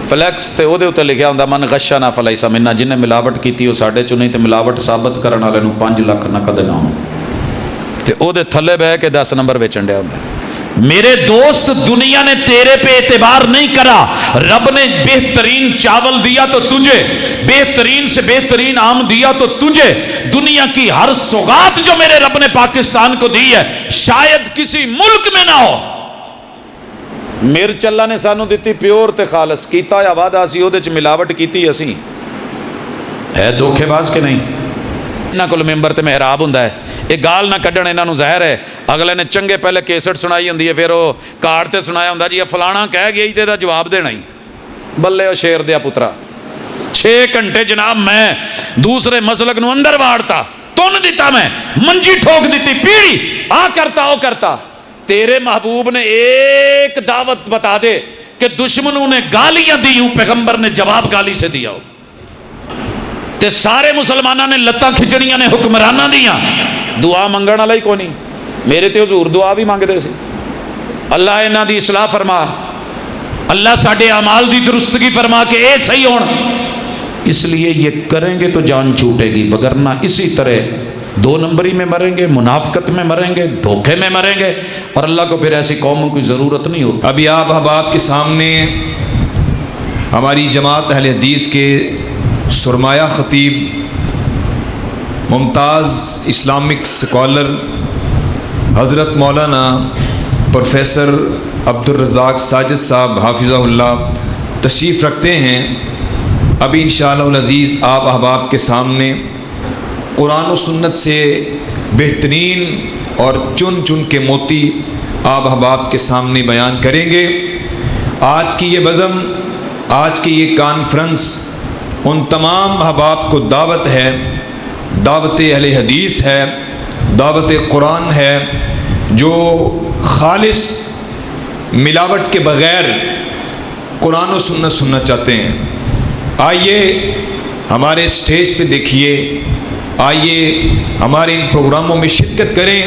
Flakes تے وہ لکھا ہوں من غشنا فلیس منا، جنہیں ملاوٹ کی وہ ساڈے چوں نہیں، تے ملاوٹ ثابت کرنے والے 5 لاکھ نقد انعام، تے وہ تھلے بہ کے 10 نمبر ویچن ڈیا ہوں۔ میرے دوست دنیا نے تیرے پہ اعتبار نہیں کرا، رب نے بہترین چاول دیا تو تجھے، بہترین سے بہترین آم دیا تو تجھے، دنیا کی ہر سوغات جو میرے رب نے پاکستان کو دی ہے شاید کسی ملک میں نہ ہو۔ مرچ اللہ نے سانو دیتی پیور تے خالص، کیتا یا وعدہ اسی وہ ملاوٹ کیتی، اسی ہے دھوکھے باز کے نہیں۔ انہاں کول ممبر تے محراب ہوندا ہے، یہ گال نہ کڈن، انہاں نوں ظاہر ہے اگلے نے چنگے پہلے کیسٹ سنائی ہوندی ہے، پھر وہ کارڈ تے سنایا ہوندا جی فلانا کہہ گیا تے دا جواب دینا ہی، بلے او شیر دیا پترا 6 گھنٹے جناب میں دوسرے مسلک نو اندر واڑتا، تن دیتا، میں منجی ٹھوک دیتی، پیڑی آ کرتا او کرتا۔ تیرے محبوب نے ایک دعوت بتا دے کہ دشمنوں نے گالیاں دی ہوں، پیغمبر نے جواب گالی سے دیا ہو، تے سارے مسلمانہ نے لتاں کھچڑیاں نے حکمرانہ دیاں، دعا منگن والا ہی کوئی نہیں۔ میرے تے حضور دعا بھی مانگ دے سی، اللہ انہاں دی اصلاح فرما، اللہ ساڈے اعمال دی درستگی فرما کہ اے صحیح ہون۔ اس لیے یہ کریں گے تو جان چھوٹے گی، وگرنہ اسی طرح 2 نمبری میں مریں گے، منافقت میں مریں گے، دھوکے میں مریں گے، اور اللہ کو پھر ایسی قوموں کی ضرورت نہیں ہوتی۔ ابھی آپ احباب کے سامنے ہماری جماعت اہل حدیث کے سرمایہ خطیب، ممتاز اسلامک سکالر حضرت مولانا پروفیسر عبدالرزاق ساجد صاحب حافظہ اللہ تشریف رکھتے ہیں۔ ابھی انشاءاللہ العزیز آپ احباب کے سامنے قرآن و سنت سے بہترین اور چن چن کے موتی آپ احباب کے سامنے بیان کریں گے۔ آج کی یہ بزم، آج کی یہ کانفرنس ان تمام احباب کو دعوت ہے، دعوت اہل حدیث ہے، دعوت قرآن ہے، جو خالص ملاوٹ کے بغیر قرآن و سنت سننا چاہتے ہیں۔ آئیے ہمارے اسٹیج پہ دیکھیے، آئیے ہمارے ان پروگراموں میں شرکت کریں،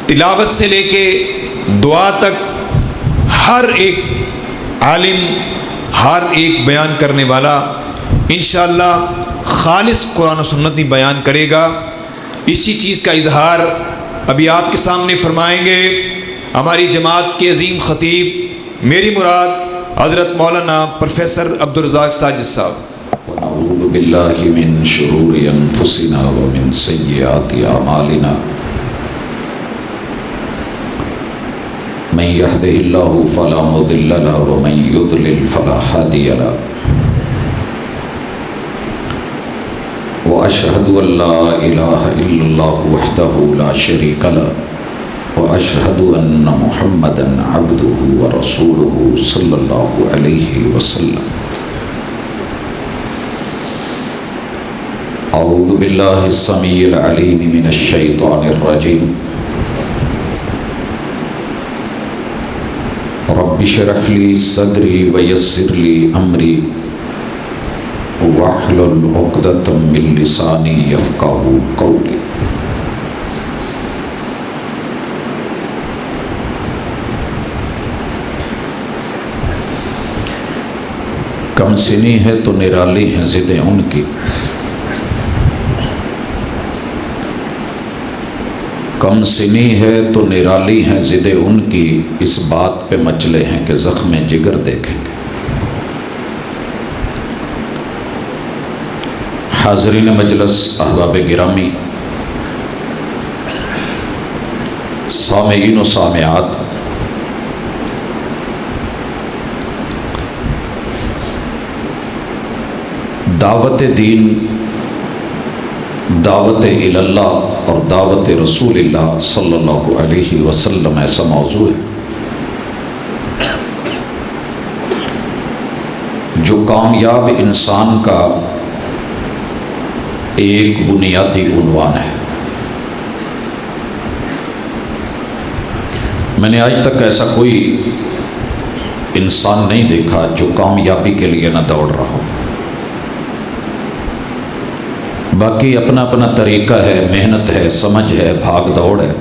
تلاوت سے لے کے دعا تک ہر ایک عالم، ہر ایک بیان کرنے والا انشاءاللہ خالص قرآن و سنت ہی بیان کرے گا۔ اسی چیز کا اظہار ابھی آپ کے سامنے فرمائیں گے ہماری جماعت کے عظیم خطیب میری مراد حضرت مولانا پروفیسر عبدالرزاق ساجد صاحب۔ نعوذ باللہ من شرور انفسنا ومن سیئات اعمالنا، من يهده الله فلا مضل له ومن يضلل فلا هادي له، واشهد ان لا اله الا الله وحده لا شريك له، واشهد ان محمدا عبده ورسوله صلى الله عليه وسلم۔ اعوذ باللہ السمیع العلیم من الشیطان الرجیم، رب اشرح لی صدری ویسر لی امری واحلل عقدۃ من لسانی یفقہوا قولی۔ کم سنی ہے تو نرالی ہیں ضدیں ان کی، کم سنی ہے تو نرالی ہیں ضدیں ان کی، اس بات پہ مچلے ہیں کہ زخم جگر دیکھیں گے۔ حاضرین مجلس، احباب گرامی، سامعین و سامعات، دعوت دین، دعوت اللہ اور دعوت رسول اللہ صلی اللہ علیہ وسلم ایسا موضوع ہے جو کامیاب انسان کا ایک بنیادی عنوان ہے۔ میں نے آج تک ایسا کوئی انسان نہیں دیکھا جو کامیابی کے لیے نہ دوڑ رہا ہو۔ باقی اپنا اپنا طریقہ ہے، محنت ہے، سمجھ ہے، بھاگ دوڑ ہے۔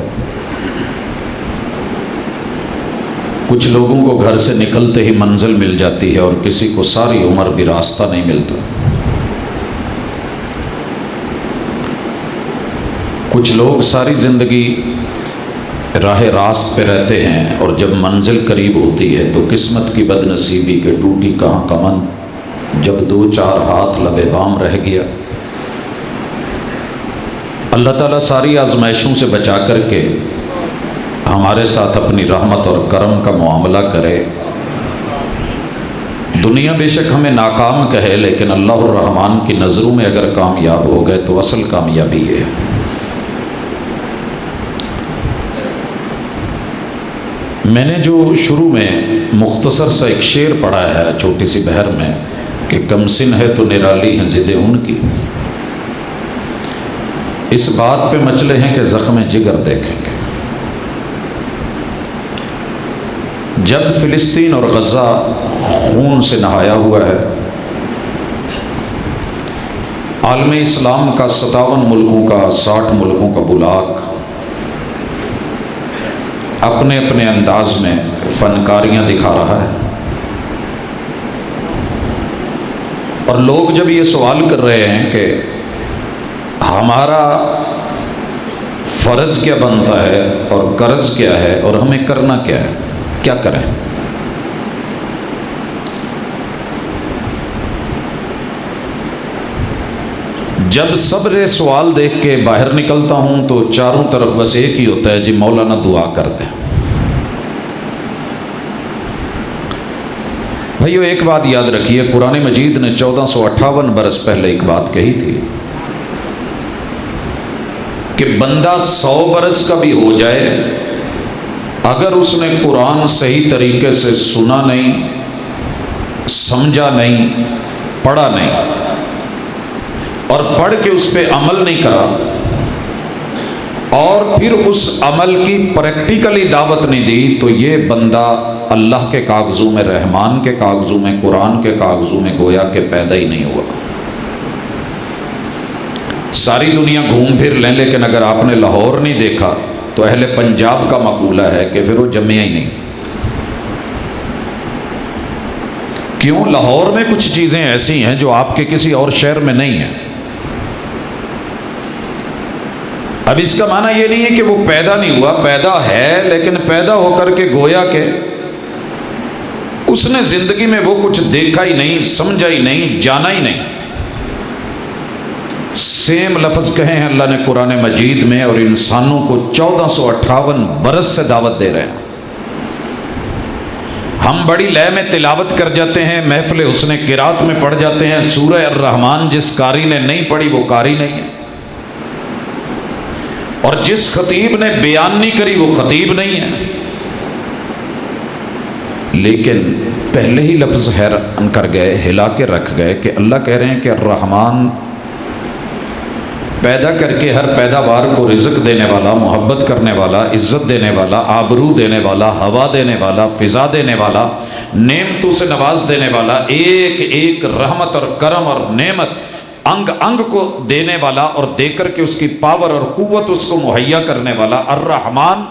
کچھ لوگوں کو گھر سے نکلتے ہی منزل مل جاتی ہے اور کسی کو ساری عمر بھی راستہ نہیں ملتا۔ کچھ لوگ ساری زندگی راہ راست پہ رہتے ہیں اور جب منزل قریب ہوتی ہے تو قسمت کی بد نصیبی کہ ٹوٹی کہاں کمن، جب 2-4 ہاتھ لبے بام رہ گیا۔ اللہ تعالیٰ ساری آزمائشوں سے بچا کر کے ہمارے ساتھ اپنی رحمت اور کرم کا معاملہ کرے۔ دنیا بے شک ہمیں ناکام کہے، لیکن اللہ الرحمن کی نظروں میں اگر کامیاب ہو گئے تو اصل کامیابی ہے۔ میں نے جو شروع میں مختصر سا ایک شعر پڑھا ہے چھوٹی سی بہر میں کہ کم سن ہے تو نرالی ہیں ضدیں ان کی، اس بات پہ مچلے ہیں کہ زخم جگر دیکھیں گے۔ جب فلسطین اور غزہ خون سے نہایا ہوا ہے، عالم اسلام کا 57 ملکوں کا 60 ملکوں کا بلاک اپنے اپنے انداز میں فنکاریاں دکھا رہا ہے، اور لوگ جب یہ سوال کر رہے ہیں کہ ہمارا فرض کیا بنتا ہے اور قرض کیا ہے اور ہمیں کرنا کیا ہے، کیا کریں؟ جب صبر سوال دیکھ کے باہر نکلتا ہوں تو چاروں طرف بس ایک ہی ہوتا ہے، جی مولانا دعا کر دیں۔ بھائیو ایک بات یاد رکھیے، قرآن مجید نے 1458 برس پہلے ایک بات کہی تھی کہ بندہ 100 برس کا بھی ہو جائے، اگر اس نے قرآن صحیح طریقے سے سنا نہیں، سمجھا نہیں، پڑھا نہیں اور پڑھ کے اس پہ عمل نہیں کرا اور پھر اس عمل کی پریکٹیکلی دعوت نہیں دی، تو یہ بندہ اللہ کے کاغذوں میں، رحمان کے کاغذوں میں، قرآن کے کاغذوں میں گویا کہ پیدا ہی نہیں ہوا۔ ساری دنیا گھوم پھر لیں، لیکن اگر آپ نے لاہور نہیں دیکھا تو اہل پنجاب کا مقولہ ہے کہ پھر وہ جمیا ہی نہیں۔ کیوں؟ لاہور میں کچھ چیزیں ایسی ہیں جو آپ کے کسی اور شہر میں نہیں ہیں۔ اب اس کا معنی یہ نہیں ہے کہ وہ پیدا نہیں ہوا، پیدا ہے، لیکن پیدا ہو کر کے گویا کہ اس نے زندگی میں وہ کچھ دیکھا ہی نہیں، سمجھا ہی نہیں، جانا ہی نہیں۔ سیم لفظ کہے ہیں اللہ نے قرآن مجید میں، اور انسانوں کو 1458 برس سے دعوت دے رہے ہیں۔ ہم بڑی لے میں تلاوت کر جاتے ہیں، محفل حسن قرات میں پڑھ جاتے ہیں سورہ الرحمن، جس قاری نے نہیں پڑھی وہ قاری نہیں ہے، اور جس خطیب نے بیان نہیں کری وہ خطیب نہیں ہے۔ لیکن پہلے ہی لفظ حیران کر گئے، ہلا کے رکھ گئے کہ اللہ کہہ رہے ہیں کہ الرحمن پیدا کر کے ہر پیداوار کو رزق دینے والا، محبت کرنے والا، عزت دینے والا، آبرو دینے والا، ہوا دینے والا، فضا دینے والا، نعمتوں سے نواز دینے والا، ایک ایک رحمت اور کرم اور نعمت انگ انگ کو دینے والا، اور دے کر کے اس کی پاور اور قوت اس کو مہیا کرنے والا الرحمن۔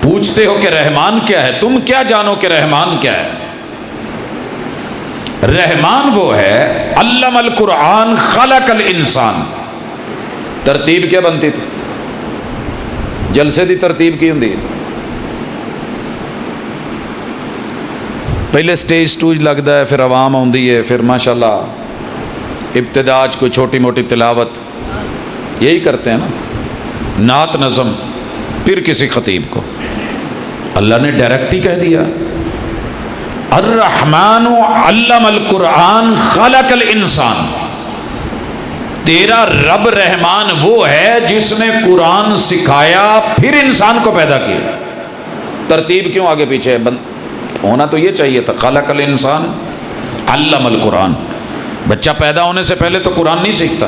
پوچھتے ہو کہ رحمان کیا ہے؟ تم کیا جانو کہ رحمان کیا ہے؟ رحمان وہ ہے علم القرآن خلق الانسان۔ ترتیب کیا بنتی تھی؟ جلسے دی ترتیب کی ہوندی؟ پہلے سٹیج سٹوج لگتا ہے، پھر عوام آتی ہے، پھر ماشاءاللہ ابتداء کوئی چھوٹی موٹی تلاوت، یہی کرتے ہیں نا، نعت نظم، پھر کسی خطیب کو۔ اللہ نے ڈائریکٹ ہی کہہ دیا الرحمن علم القرآن خلق الانسان۔ تیرا رب رحمان وہ ہے جس نے قرآن سکھایا پھر انسان کو پیدا کیا۔ ترتیب کیوں آگے پیچھے ہے؟ ہونا تو یہ چاہیے تھا خلق الانسان علم القرآن۔ بچہ پیدا ہونے سے پہلے تو قرآن نہیں سیکھتا۔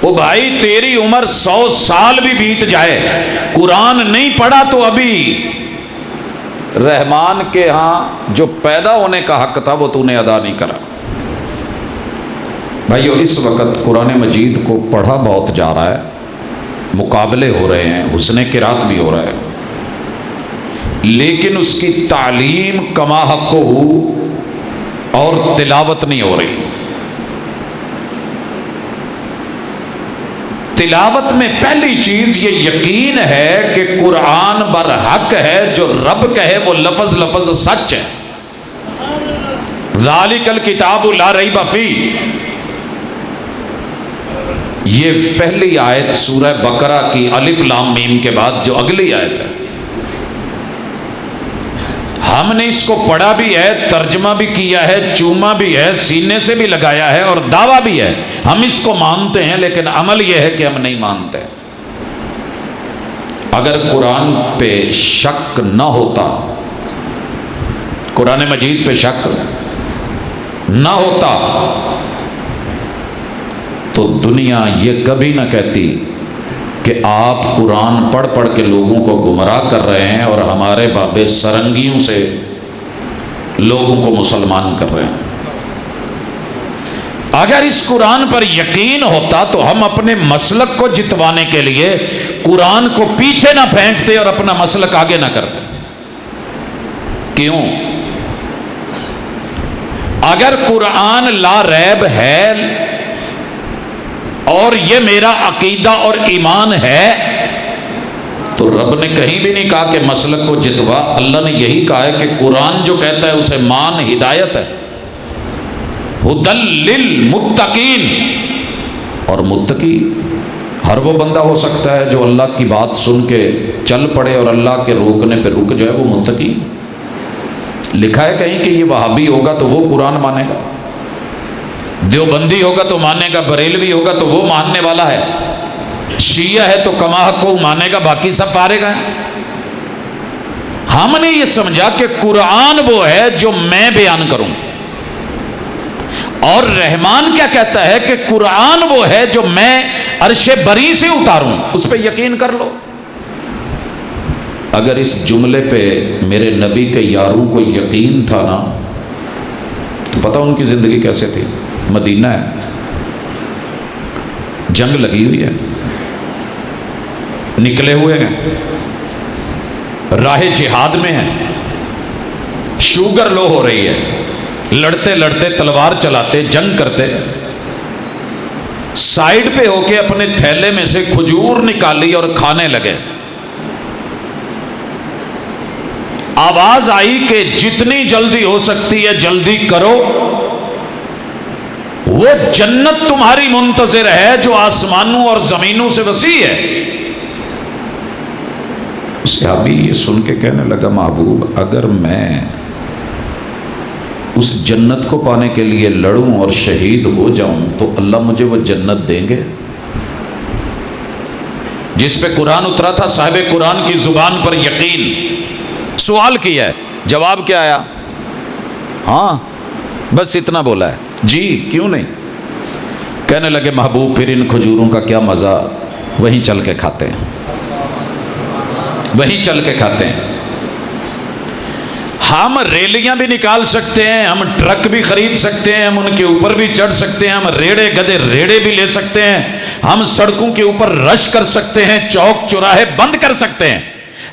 وہ بھائی تیری عمر 100 سال بھی بیت جائے، قرآن نہیں پڑھا تو ابھی رحمان کے ہاں جو پیدا ہونے کا حق تھا وہ تو نے ادا نہیں کرا۔ بھائیو اس وقت قرآن مجید کو پڑھا بہت جا رہا ہے، مقابلے ہو رہے ہیں، حسن قرات بھی ہو رہا ہے، لیکن اس کی تعلیم کما حق ہو اور تلاوت نہیں ہو رہی. تلاوت میں پہلی چیز یہ یقین ہے کہ قرآن برحق ہے، جو رب کہے وہ لفظ لفظ سچ ہے. ذالک الکتاب لا ریب فیہ، یہ پہلی آیت سورہ بقرہ کی الف لام میم کے بعد جو اگلی آیت ہے. ہم نے اس کو پڑھا بھی ہے، ترجمہ بھی کیا ہے، چوما بھی ہے، سینے سے بھی لگایا ہے اور دعویٰ بھی ہے. ہم اس کو مانتے ہیں، لیکن عمل یہ ہے کہ ہم نہیں مانتے. اگر قرآن پہ شک نہ ہوتا، قرآن مجید پہ شک نہ ہوتا تو دنیا یہ کبھی نہ کہتی کہ آپ قرآن پڑھ پڑھ کے لوگوں کو گمراہ کر رہے ہیں اور ہمارے بابے سرنگیوں سے لوگوں کو مسلمان کر رہے ہیں. اگر اس قرآن پر یقین ہوتا تو ہم اپنے مسلک کو جتوانے کے لیے قرآن کو پیچھے نہ پھینکتے اور اپنا مسلک آگے نہ کرتے. کیوں؟ اگر قرآن لا ریب ہے اور یہ میرا عقیدہ اور ایمان ہے تو رب نے کہیں بھی نہیں کہا کہ مسلک کو جتوا. اللہ نے یہی کہا ہے کہ قرآن جو کہتا ہے اسے مان، ہدایت ہے. ہدی للمتقین، اور متقی ہر وہ بندہ ہو سکتا ہے جو اللہ کی بات سن کے چل پڑے اور اللہ کے روکنے پہ رک جائے، وہ متقی. لکھا ہے کہیں کہ یہ وہابی ہوگا تو وہ قرآن مانے گا، دیوبندی ہوگا تو مانے گا، بریلوی ہوگا تو وہ ماننے والا ہے، شیعہ ہے تو کما حق کو مانے گا، باقی سب فارغ ہیں. ہم نے یہ سمجھا کہ قرآن وہ ہے جو میں بیان کروں، اور رحمان کیا کہتا ہے کہ قرآن وہ ہے جو میں عرش بری سے اتاروں، اس پہ یقین کر لو. اگر اس جملے پہ میرے نبی کے یاروں کو یقین تھا نا تو پتہ ان کی زندگی کیسے تھی. مدینہ ہے، جنگ لگی ہوئی ہے، نکلے ہوئے ہیں، راہ جہاد میں ہیں، شوگر لو ہو رہی ہے، لڑتے لڑتے تلوار چلاتے جنگ کرتے، سائیڈ پہ ہو کے اپنے تھیلے میں سے کھجور نکالی اور کھانے لگے. آواز آئی کہ جتنی جلدی ہو سکتی ہے جلدی کرو، وہ جنت تمہاری منتظر ہے جو آسمانوں اور زمینوں سے وسیع ہے. صحابی یہ سن کے کہنے لگا محبوب اگر میں اس جنت کو پانے کے لیے لڑوں اور شہید ہو جاؤں تو اللہ مجھے وہ جنت دیں گے جس پہ قرآن اترا تھا. صاحب قرآن کی زبان پر یقین. سوال کیا ہے، جواب کیا آیا؟ ہاں، بس اتنا بولا ہے. جی کیوں نہیں؟ کہنے لگے محبوب پھر ان کھجوروں کا کیا مزہ، وہیں چل کے کھاتے ہیں، وہیں چل کے کھاتے ہیں. ہم ریلیاں بھی نکال سکتے ہیں، ہم ٹرک بھی خرید سکتے ہیں، ہم ان کے اوپر بھی چڑھ سکتے ہیں، ہم ریڑے گدے ریڑے بھی لے سکتے ہیں، ہم سڑکوں کے اوپر رش کر سکتے ہیں، چوک چوراہے بند کر سکتے ہیں،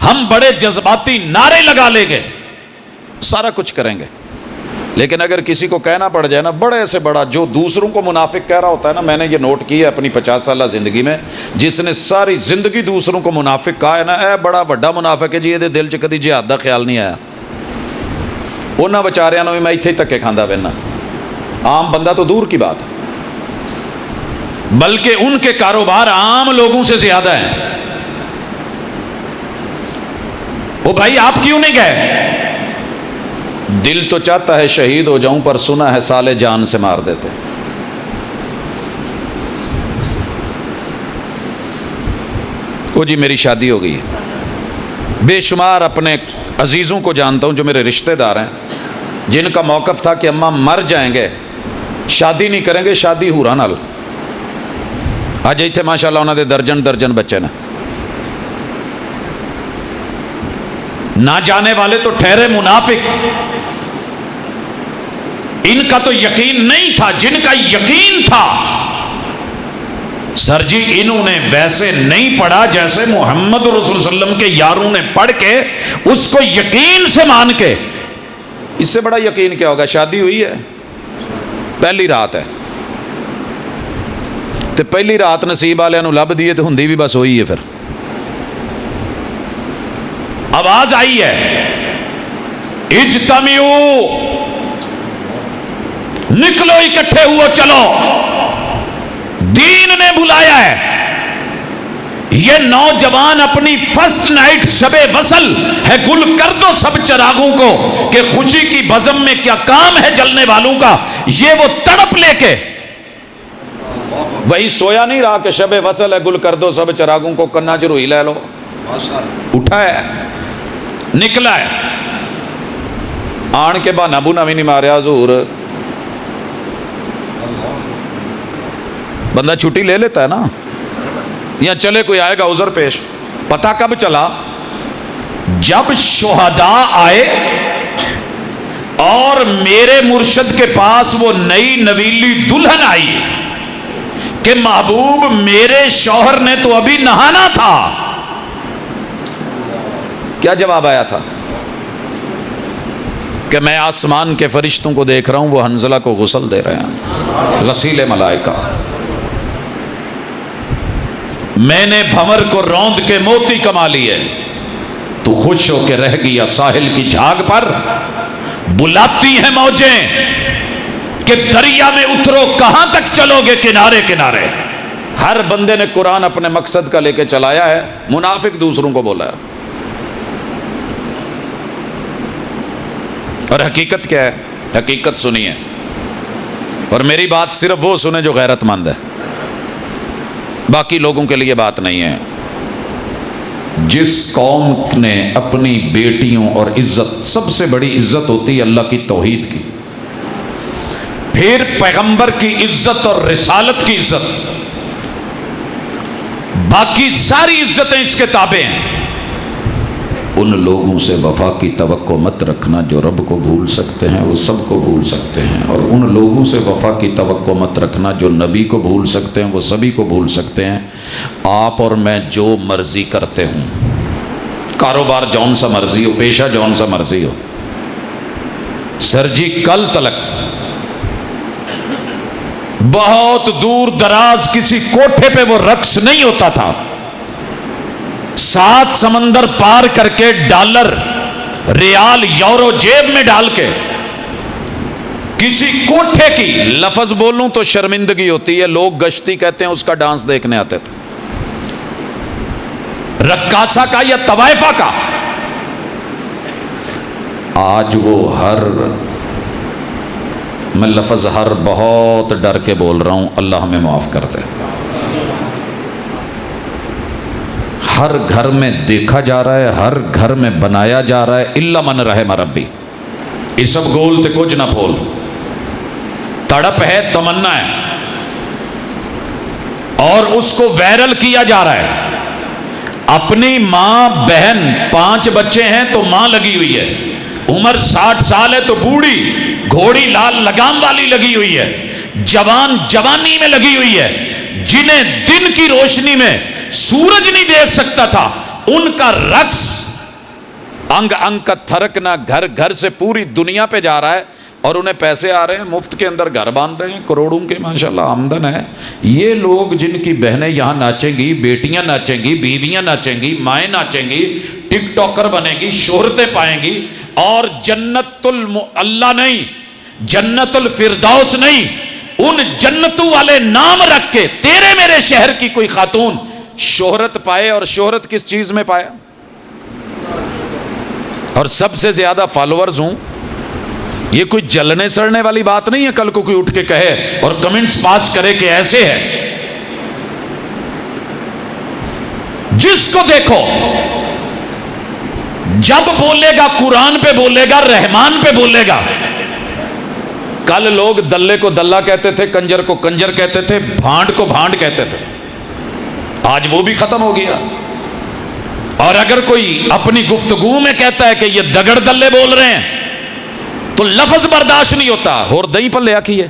ہم بڑے جذباتی نعرے لگا لیں گے، سارا کچھ کریں گے. لیکن اگر کسی کو کہنا پڑ جائے نا بڑے سے بڑا، جو دوسروں کو منافق کہہ رہا ہوتا ہے نا، میں نے یہ نوٹ کیا ہے اپنی 50 سالہ زندگی میں، جس نے ساری زندگی دوسروں کو منافق کہا ہے نا، اے بڑا بڑا منافق ہے جی، یہ دل چ کدی جہاد دا خیال نہیں آیا. انہاں بیچاریاں بھی میں اتنے ہی تکے کھاندہ پہنا، عام بندہ تو دور کی بات، بلکہ ان کے کاروبار عام لوگوں سے زیادہ ہیں. او بھائی آپ کیوں نہیں گئے؟ دل تو چاہتا ہے شہید ہو جاؤں، پر سنا ہے سالے جان سے مار دیتے. او جی میری شادی ہو گئی ہے، بے شمار اپنے عزیزوں کو جانتا ہوں جو میرے رشتہ دار ہیں، جن کا موقف تھا کہ اماں مر جائیں گے شادی نہیں کریں گے، شادی ہورا نال. اج ایتھے ماشاءاللہ انہاں دے درجن درجن بچے نے. نہ جانے والے تو ٹھہرے منافق، ان کا تو یقین نہیں تھا. جن کا یقین تھا سر جی انہوں نے ویسے نہیں پڑھا جیسے محمد رسول صلی اللہ علیہ وسلم کے یاروں نے پڑھ کے اس کو یقین سے مان کے. اس سے بڑا یقین کیا ہوگا؟ شادی ہوئی ہے، پہلی رات ہے، تو پہلی رات نصیب والے نو لب دیے تو ہندی بھی بس ہوئی ہے. پھر آواز آئی ہے اجتمعوا، نکلو اکٹھے ہو چلو، دین نے بلایا ہے. یہ نوجوان اپنی فرسٹ نائٹ شب وصل ہے، گل کر دو سب چراغوں کو کہ خوشی کی بزم میں کیا کام ہے جلنے والوں کا. یہ وہ تڑپ لے کے وہی سویا نہیں رہا کہ شب وصل ہے، گل کر دو سب چراغوں کو، کنا چ روئی لے لو. اٹھا ہے، نکلا ہے، آن کے بہانا بونا بھی نہیں ماریا. حضور بندہ چھٹی لے لیتا ہے نا، یا چلے کوئی آئے گا عذر پیش. پتہ کب چلا؟ جب شہداء آئے اور میرے مرشد کے پاس وہ نئی نویلی دلہن آئی کہ محبوب میرے شوہر نے تو ابھی نہانا تھا. کیا جواب آیا تھا؟ کہ میں آسمان کے فرشتوں کو دیکھ رہا ہوں، وہ حنزلہ کو غسل دے رہے ہیں، غسیل ملائکہ. میں نے بھنور کو روند کے موتی کما لیے، تو خوش ہو کے رہ گیا ساحل کی جھاگ پر. بلاتی ہیں موجیں کہ دریا میں اترو، کہاں تک چلو گے کنارے کنارے. ہر بندے نے قرآن اپنے مقصد کا لے کے چلایا ہے، منافق دوسروں کو بولا ہے. اور حقیقت کیا ہے؟ حقیقت سنیے، اور میری بات صرف وہ سنے جو غیرت مند ہے، باقی لوگوں کے لیے بات نہیں ہے. جس قوم نے اپنی بیٹیوں اور عزت، سب سے بڑی عزت ہوتی ہے اللہ کی توحید کی، پھر پیغمبر کی عزت اور رسالت کی عزت، باقی ساری عزتیں اس کے تابع ہیں. ان لوگوں سے وفا کی توقع مت رکھنا جو رب کو بھول سکتے ہیں، وہ سب کو بھول سکتے ہیں. اور ان لوگوں سے وفا کی توقع مت رکھنا جو نبی کو بھول سکتے ہیں، وہ سبھی کو بھول سکتے ہیں. آپ اور میں جو مرضی کرتے ہوں، کاروبار جون سا مرضی ہو، پیشہ جون سا مرضی ہو، سر جی کل تلک بہت دور دراز کسی کوٹھے پہ وہ رقص نہیں ہوتا تھا. 7 سمندر پار کر کے ڈالر، ریال، یورو جیب میں ڈال کے کسی کوٹھے کی، لفظ بولوں تو شرمندگی ہوتی ہے، لوگ گشتی کہتے ہیں، اس کا ڈانس دیکھنے آتے تھے، رقاصہ کا یا طوائفہ کا. آج وہ میں لفظ ہر بہت ڈر کے بول رہا ہوں، اللہ ہمیں معاف کر دے. ہر گھر میں دیکھا جا رہا ہے، ہر گھر میں بنایا جا رہا ہے، الا من رحم ربی. یہ سب گول تے کچھ نہ پھول، تڑپ ہے، تمنا ہے، اور اس کو وائرل کیا جا رہا ہے. اپنی ماں بہن، 5 بچے ہیں تو ماں لگی ہوئی ہے، عمر 60 سال ہے تو بوڑھی، گھوڑی لال لگام والی لگی ہوئی ہے، جوان جوانی میں لگی ہوئی ہے. جنہیں دن کی روشنی میں سورج نہیں دیکھ سکتا تھا، ان کا رقص انگ انگ کا تھرکنا گھر گھر سے پوری دنیا پہ جا رہا ہے. اور انہیں پیسے آ رہے ہیں، مفت کے اندر گھر باندھ رہے ہیں، کروڑوں کے ماشاءاللہ آمدن ہے. یہ لوگ جن کی بہنیں یہاں ناچیں گی، بیٹیاں ناچیں گی، بیویاں ناچیں گی، مائیں ناچیں گی، ٹک ٹاکر بنے گی، شہرتیں پائیں گی، اور جنت اللہ نہیں، جنت الفردوس نہیں، ان جنتوں والے نام رکھ کے تیرے میرے شہر کی کوئی خاتون شہرت پائے. اور شہرت کس چیز میں پایا؟ اور سب سے زیادہ فالوورز ہوں. یہ کوئی جلنے سڑنے والی بات نہیں ہے کل کو کوئی اٹھ کے کہے اور کمنٹس پاس کرے کہ ایسے ہے. جس کو دیکھو جب بولے گا قرآن پہ بولے گا، رحمان پہ بولے گا. کل لوگ دلے کو دلہ کہتے تھے، کنجر کو کنجر کہتے تھے، بھانڈ کو بھانڈ کہتے تھے. آج وہ بھی ختم ہو گیا. اور اگر کوئی اپنی گفتگو میں کہتا ہے کہ یہ دگڑ دلے بول رہے ہیں تو لفظ برداشت نہیں ہوتا. اور دہی پر لیا کیے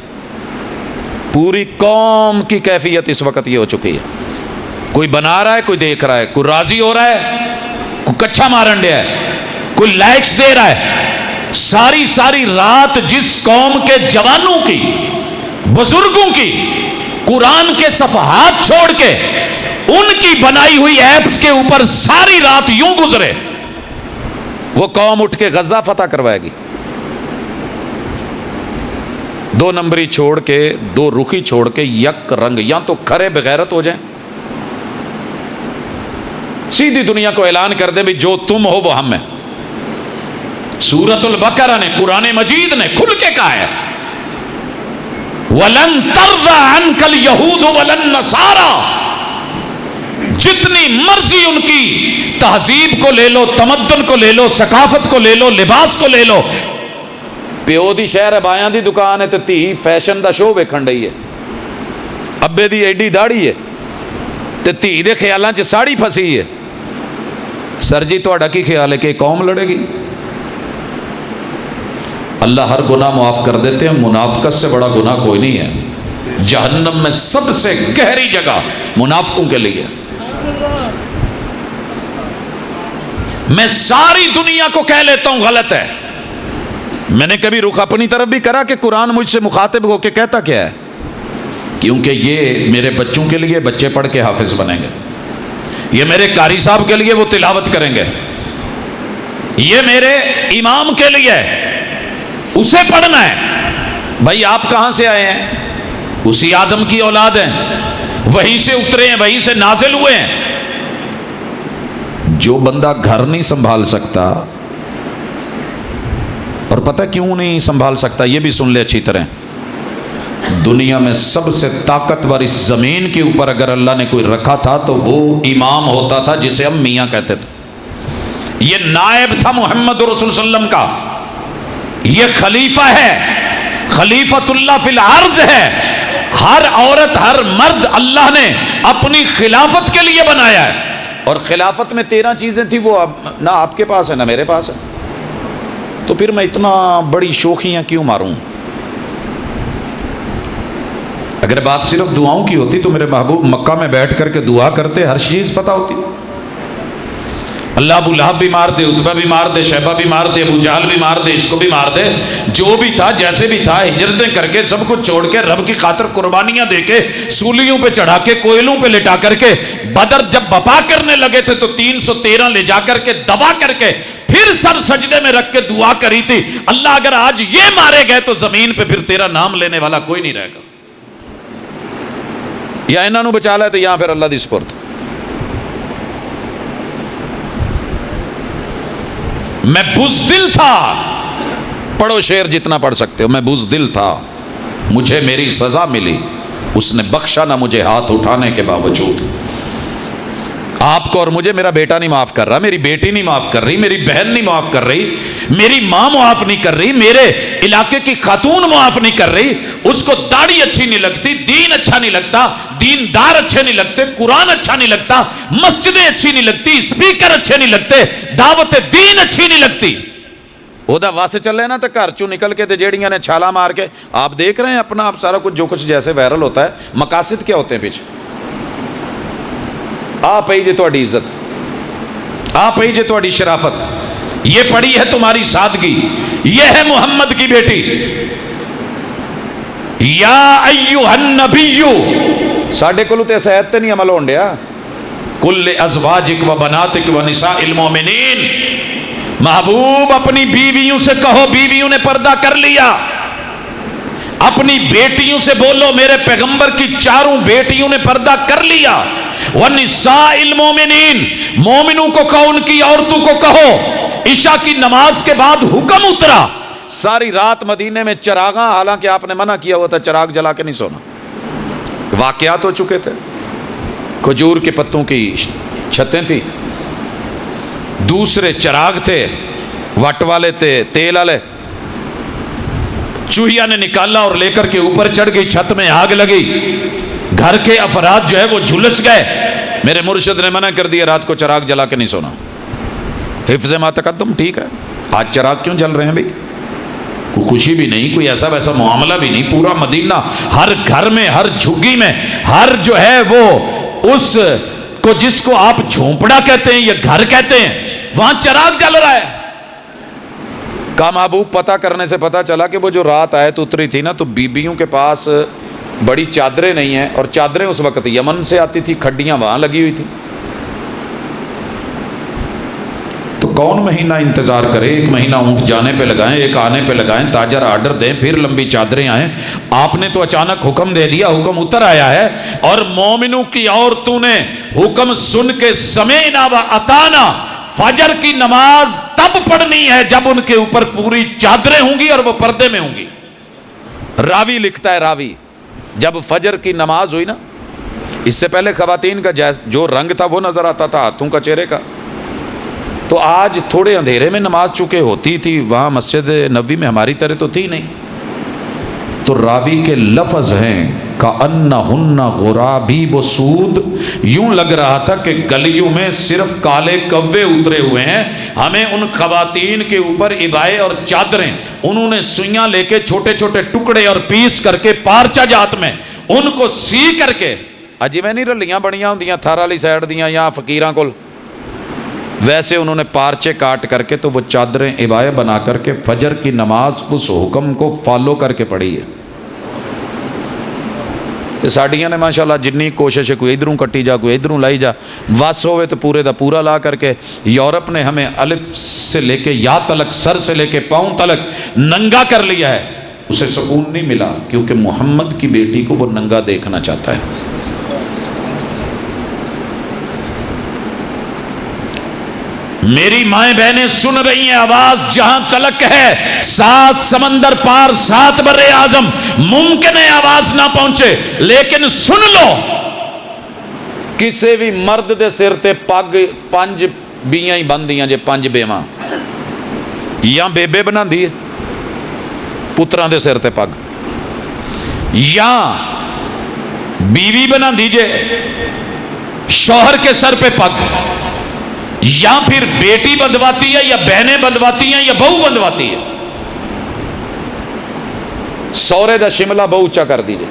پوری قوم کی کیفیت اس وقت یہ ہو چکی ہے، کوئی بنا رہا ہے، کوئی دیکھ رہا ہے، کوئی راضی ہو رہا ہے، کوئی کچھا مارن ڈیا ہے، کوئی لائکس دے رہا ہے۔ ساری رات جس قوم کے جوانوں کی، بزرگوں کی قرآن کے صفحات چھوڑ کے ان کی بنائی ہوئی ایپس کے اوپر ساری رات یوں گزرے، وہ قوم اٹھ کے غزہ فتح کروائے گی۔ 2 نمبری چھوڑ کے، 2 رخی چھوڑ کے یک رنگ، یا تو کھرے بغیرت ہو جائیں، سیدھی دنیا کو اعلان کر دیں بھی جو تم ہو وہ ہم ہیں۔ سورۃ البقرہ نے، قرآن مجید نے کھل کے کہا ہے وَلَن تَرْضَىٰ عَنْكَ الْيَهُودُ وَلَا النَّصَارَىٰ، جتنی مرضی ان کی تہذیب کو لے لو، تمدن کو لے لو، ثقافت کو لے لو، لباس کو لے لو، پیو دی شہر ہے، بایاں دی دکان ہے تے تھی فیشن دا شو ویکھن رہی ہے، ابے دی ایڈی داڑھی ہے تے تھی دے خیالاں چ ساڑی پھسی ہے۔ سر جی تہاڈا کی خیال ہے کہ قوم لڑے گی؟ اللہ ہر گناہ معاف کر دیتے ہیں، منافقت سے بڑا گناہ کوئی نہیں ہے۔ جہنم میں سب سے گہری جگہ منافقوں کے لیے۔ میں ساری دنیا کو کہہ لیتا ہوں غلط ہے، میں نے کبھی رخ اپنی طرف بھی کرا کہ قرآن مجھ سے مخاطب ہو کے کہتا کیا ہے، کیونکہ یہ میرے بچوں کے لیے، بچے پڑھ کے حافظ بنیں گے، یہ میرے قاری صاحب کے لیے وہ تلاوت کریں گے، یہ میرے امام کے لیے اسے پڑھنا ہے۔ بھائی آپ کہاں سے آئے ہیں؟ اسی آدم کی اولاد ہیں، وہیں سے اترے ہیں، وہیں سے نازل ہوئے ہیں۔ جو بندہ گھر نہیں سنبھال سکتا، اور پتہ کیوں نہیں سنبھال سکتا یہ بھی سن لے اچھی طرح، دنیا میں سب سے طاقتور اس زمین کے اوپر اگر اللہ نے کوئی رکھا تھا تو وہ امام ہوتا تھا، جسے ہم میاں کہتے تھے۔ یہ نائب تھا محمد رسول صلی اللہ علیہ وسلم کا، یہ خلیفہ ہے، خلیفۃ اللہ فی الارض ہے۔ ہر عورت، ہر مرد اللہ نے اپنی خلافت کے لیے بنایا ہے، اور خلافت میں 13 چیزیں تھیں، وہ نہ آپ کے پاس ہے نہ میرے پاس ہے، تو پھر میں اتنا بڑی شوخیاں کیوں ماروں؟ اگر بات صرف دعاؤں کی ہوتی تو میرے محبوب مکہ میں بیٹھ کر کے دعا کرتے، ہر چیز پتہ ہوتی۔ اللہ ابو لہب بھی مار دے، عتبہ بھی مار دے، شیبہ بھی مار دے، ابو جہل بھی مار دے، اس کو بھی مار دے، جو بھی تھا جیسے بھی تھا، ہجرتیں کر کے سب کچھ چھوڑ کے رب کی خاطر قربانیاں دے کے، سولیوں پہ چڑھا کے، کوئلوں پہ لٹا کر کے، بدر جب بپا کرنے لگے تھے تو 313 لے جا کر کے دبا کر کے پھر سر سجدے میں رکھ کے دعا کری تھی، اللہ اگر آج یہ مارے گئے تو زمین پہ پھر تیرا نام لینے والا کوئی نہیں رہے گا، یا انہاں نو بچا لے تو یا پھر اللہ دی سپرد۔ میں بزدل تھا، پڑھو شعر جتنا پڑھ سکتے ہو، میں بزدل تھا، مجھے میری سزا ملی، اس نے بخشا نہ مجھے ہاتھ اٹھانے کے باوجود۔ آپ کو اور مجھے میرا بیٹا نہیں معاف کر رہا، میری بیٹی نہیں معاف کر رہی، میری بہن نہیں معاف کر رہی، میری ماں معاف نہیں کر رہی، میرے علاقے کی خاتون معاف نہیں کر رہی، اس کو داڑھی اچھی نہیں لگتی، دین اچھا نہیں لگتا، دیندار اچھے نہیں لگتے، قرآن اچھا نہیں لگتا، مسجدیں اچھی نہیں لگتی، اسپیکر اچھے نہیں لگتے، دعوت دین اچھی نہیں لگتی۔ وہ دا واسے چل رہے نا تو گھر چوں نکل کے تے جیڑیاں نے چھالا مار کے، آپ دیکھ رہے ہیں اپنا آپ سارا کچھ جو کچھ جیسے وائرل ہوتا ہے، مقاصد کیا ہوتے ہیں پیچھے؟ آ پئی جے تہاڈی عزت، آ پئی جے تہاڈی شرافت، یہ پڑی ہے تمہاری سادگی، یہ ہے محمد کی بیٹی۔ یا ایھا النبی، ساڈے کولوں تے ایت تے نہیں عمل ہون ڈیا، کل ازواجک و بناتک و نساء المؤمنین، محبوب اپنی بیویوں سے کہو، بیویوں نے پردہ کر لیا، اپنی بیٹیوں سے بولو میرے پیغمبر کی 4 بیٹیوں نے پردہ کر لیا، وَنِسَاءِ الْمُؤْمِنِينَ، مومنوں کو کہو، ان کی عورتوں کو کہو۔ عشاء کی نماز کے بعد حکم اترا، ساری رات مدینے میں چراغاں، حالانکہ آپ نے منع کیا ہوا تھا چراغ جلا کے نہیں سونا، واقعات ہو چکے تھے، کھجور کے پتوں کی چھتیں تھیں، دوسرے چراغ تھے، وٹ والے تھے، تیل والے، چوہیا نے نکالا اور لے کر کے اوپر چڑھ گئی، چھت میں آگ لگی، گھر کے افراد جو ہے وہ جھلس گئے، میرے مرشد نے منع کر دیا رات کو چراغ جلا کے نہیں سونا۔ حفظ ما تقدم ٹھیک ہے، آج چراغ کیوں جل رہے ہیں بھائی؟ کوئی خوشی بھی نہیں, کوئی ایسا ویسا معاملہ بھی نہیں. پورا مدینہ, ہر گھر میں, ہر جھگی میں, ہر جو ہے وہ اس کو جس کو آپ جھونپڑا کہتے ہیں یا گھر کہتے ہیں, وہاں چراغ جل رہا ہے. کہا محبوب پتہ کرنے سے پتہ چلا کہ وہ جو رات آیت اتری تھی نا, تو بیبیوں کے پاس بڑی چادریں نہیں ہیں, اور چادریں اس وقت یمن سے آتی تھی, کھڈیاں وہاں لگی ہوئی تھی. تو کون مہینہ انتظار کرے؟ ایک مہینہ اونٹ جانے پہ لگائیں, ایک آنے پہ لگائیں, تاجر آرڈر دیں, پھر لمبی چادریں آئیں. آپ نے تو اچانک حکم دے دیا, حکم اتر آیا ہے, اور مومنوں کی عورتوں نے حکم سن کے سمعنا و اطعنا, فجر کی نماز تب پڑھنی ہے جب ان کے اوپر پوری چادریں ہوں گی اور وہ پردے میں ہوں گی. راوی لکھتا ہے, راوی جب فجر کی نماز ہوئی نا, اس سے پہلے خواتین کا جو رنگ تھا وہ نظر آتا تھا ہاتھوں کا, چہرے کا. تو آج تھوڑے اندھیرے میں نماز چونکہ ہوتی تھی, وہاں مسجد نبوی میں ہماری طرح تو تھی نہیں. تو راوی کے لفظ ہیں کأنہن غرابیب سود, یوں لگ رہا تھا کہ گلیوں میں صرف کالے کوے اترے ہوئے ہیں. ہمیں ان خواتین کے اوپر عبائے اور چادریں, انہوں نے سوئیاں لے کے چھوٹے چھوٹے ٹکڑے اور پیس کر کے پارچہ جات میں ان کو سی کر کے, اجی میں نہیں رلیاں بڑیاں ہوندیاں تھار والی سائڈ دیاں یا فقیراں کول, ویسے انہوں نے پارچے کاٹ کر کے تو وہ چادریں عبائے بنا کر کے فجر کی نماز اس حکم کو فالو کر کے پڑھی ہے. ساڈیاں نے ماشاءاللہ جنی کوشش ہے, کوئی ادھروں کٹی جا, کوئی ادھروں لائی جا, وس ہوئے تو پورے دا پورا لا کر کے. یورپ نے ہمیں الف سے لے کے یا تلک, سر سے لے کے پاؤں تلک ننگا کر لیا ہے. اسے سکون نہیں ملا کیونکہ محمد کی بیٹی کو وہ ننگا دیکھنا چاہتا ہے. میری مائیں بہنیں سن رہی ہیں آواز, جہاں تلک ہے 7 سمندر پار 7 بر اعظم, ممکن ہے آواز نہ پہنچے, لیکن سن لو, کسی بھی مرد دے سر تے پگ 5 بیاں ہی بندیاں جے, 5 بیواں یا بیبے بنا دی پتراں دے سر تے پگ, یا بیوی بنا دیجئے شوہر کے سر پہ پگ, یا پھر بیٹی بندواتی ہے یا بہنیں بندواتی ہیں یا بہو بندواتی ہے. سورے دا شملہ بہو اچا کر دیجئے,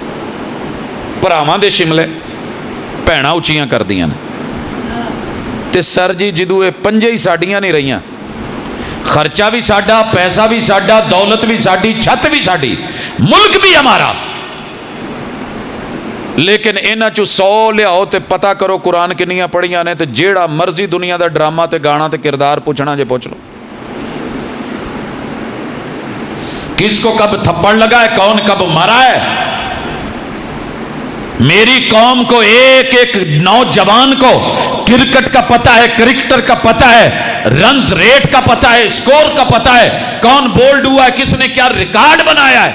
پراواں دے شملے بھیناں اچیاں کر دیاں نے, تے سر جی جدو اے 5 ہی ساڈیاں نہیں رہیاں, خرچہ بھی ساڈا, پیسہ بھی ساڈا, دولت بھی ساڈی, چھت بھی ساڈی, ملک بھی ہمارا, لیکن انہاں چو 100 لیاؤ تے پتہ کرو قرآن کنیاں پڑھیاں نے, تے جیڑا مرضی دنیا دا ڈرامہ تے گانا تے کردار پوچھنا جے پوچھ لو. کس کو کب تھپڑ لگا ہے, کون کب مرا ہے. میری قوم کو ایک ایک نوجوان کو کرکٹ کا پتہ ہے, کرکٹر کا پتہ ہے, رنز ریٹ کا پتہ ہے, سکور کا پتہ ہے, کون بولڈ ہوا ہے, کس نے کیا ریکارڈ بنایا ہے.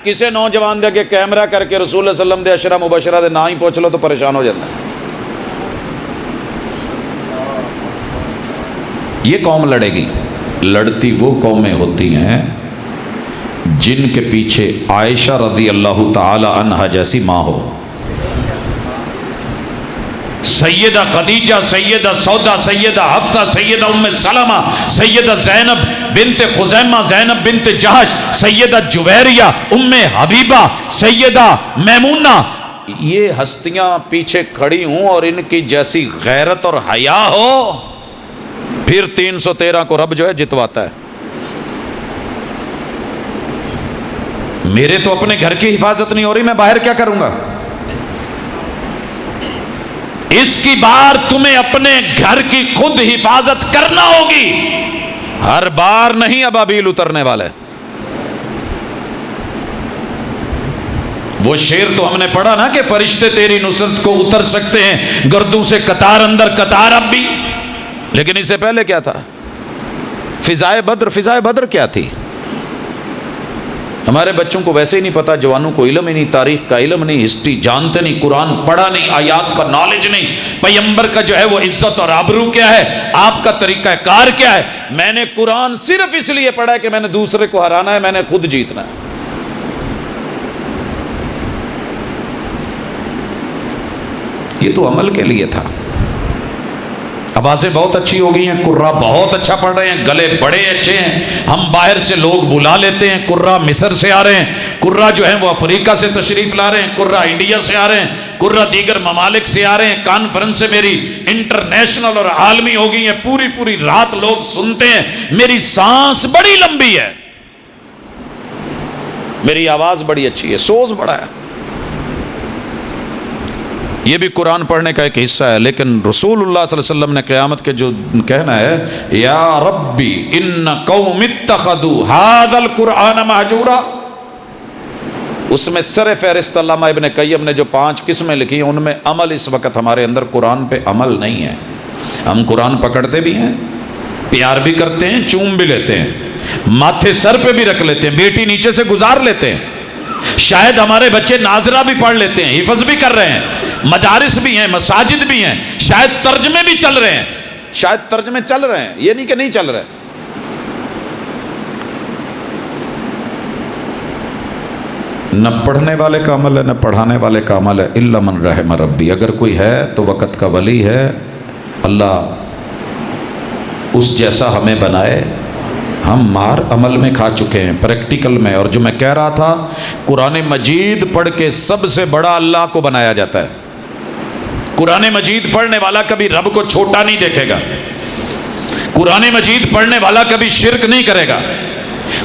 کسے نوجوان دے کے کیمرہ کر کے رسول اللہ صلی اللہ علیہ وسلم دے عشرہ مبشرہ دے نا ہی پوچھ لو تو پریشان ہو جاتا ہے. یہ قوم لڑے گی, لڑتی وہ قومیں ہوتی ہیں جن کے پیچھے عائشہ رضی اللہ تعالی عنہا جیسی ماں ہو, سیدہ خدیجہ, سیدہ سودا, سیدہ حفصہ, سیدہ ام سلمہ, سیدہ زینب بنت خزیمہ, زینب بنت جہش, سیدہ جویریہ, ام حبیبہ, سیدہ میمونہ, یہ ہستیاں پیچھے کھڑی ہوں اور ان کی جیسی غیرت اور حیا ہو, پھر 313 کو رب جو ہے جتواتا ہے. میرے تو اپنے گھر کی حفاظت نہیں ہو رہی, میں باہر کیا کروں گا. اس کی بار تمہیں اپنے گھر کی خود حفاظت کرنا ہوگی, ہر بار نہیں ابابیل اترنے والے. وہ شعر تو ہم نے پڑھا نا کہ فرشتے تیری نصرت کو اتر سکتے ہیں گردوں سے قطار اندر قطار اب بھی, لیکن اس سے پہلے کیا تھا, فضائے بدر. فضائے بدر کیا تھی؟ ہمارے بچوں کو ویسے ہی نہیں پتا, جوانوں کو علم ہی نہیں, تاریخ کا علم نہیں, ہسٹری جانتے نہیں, قرآن پڑھا نہیں, آیات کا نالج نہیں, پیغمبر کا جو ہے وہ عزت اور آبرو کیا ہے, آپ کا طریقہ کار کیا ہے. میں نے قرآن صرف اس لیے پڑھا ہے کہ میں نے دوسرے کو ہرانا ہے, میں نے خود جیتنا ہے. یہ تو عمل کے لیے تھا. آوازیں بہت اچھی ہو گئی ہیں، قرہ بہت اچھا پڑھ رہے ہیں، گلے بڑے اچھے ہیں، ہم باہر سے لوگ بلا لیتے ہیں، قرہ مصر سے آ رہے ہیں، قرہ جو ہیں وہ افریقہ سے تشریف لا رہے ہیں، قرہ انڈیا سے آ رہے ہیں، قرہ دیگر ممالک سے آ رہے ہیں، کانفرنس سے میری انٹرنیشنل اور عالمی ہو گئی ہیں، پوری پوری رات لوگ سنتے ہیں، میری سانس بڑی لمبی ہے، میری آواز بڑی اچھی ہے، سوز بڑا ہے۔ یہ بھی قرآن پڑھنے کا ایک حصہ ہے، لیکن رسول اللہ صلی اللہ علیہ وسلم نے قیامت کے جو کہنا ہے یا ربی ان قوم اتخذوا ھذا القرآن مہجورا، اس میں سر فہرست علامہ ابن قیم نے جو 5 قسمیں لکھی ہیں ان میں عمل، اس وقت ہمارے اندر قرآن پہ عمل نہیں ہے۔ ہم قرآن پکڑتے بھی ہیں، پیار بھی کرتے ہیں، چوم بھی لیتے ہیں، ماتھے سر پہ بھی رکھ لیتے ہیں، بیٹی نیچے سے گزار لیتے ہیں، شاید ہمارے بچے ناظرہ بھی پڑھ لیتے ہیں، حفظ بھی کر رہے ہیں، مدارس بھی ہیں، مساجد بھی ہیں، شاید ترجمے بھی چل رہے ہیں، شاید ترجمے چل رہے ہیں، یہ نہیں کہ نہیں چل رہے۔ نہ پڑھنے والے کا عمل ہے، نہ پڑھانے والے کا عمل ہے، الا من رحم ربی، اگر کوئی ہے تو وقت کا ولی ہے، اللہ اس جیسا ہمیں بنائے۔ ہم مار عمل میں کھا چکے ہیں، پریکٹیکل میں، اور جو میں کہہ رہا تھا قرآن مجید پڑھ کے سب سے بڑا اللہ کو بنایا جاتا ہے۔ قرآن مجید پڑھنے والا کبھی رب کو چھوٹا نہیں دیکھے گا، قرآن مجید پڑھنے والا کبھی شرک نہیں کرے گا،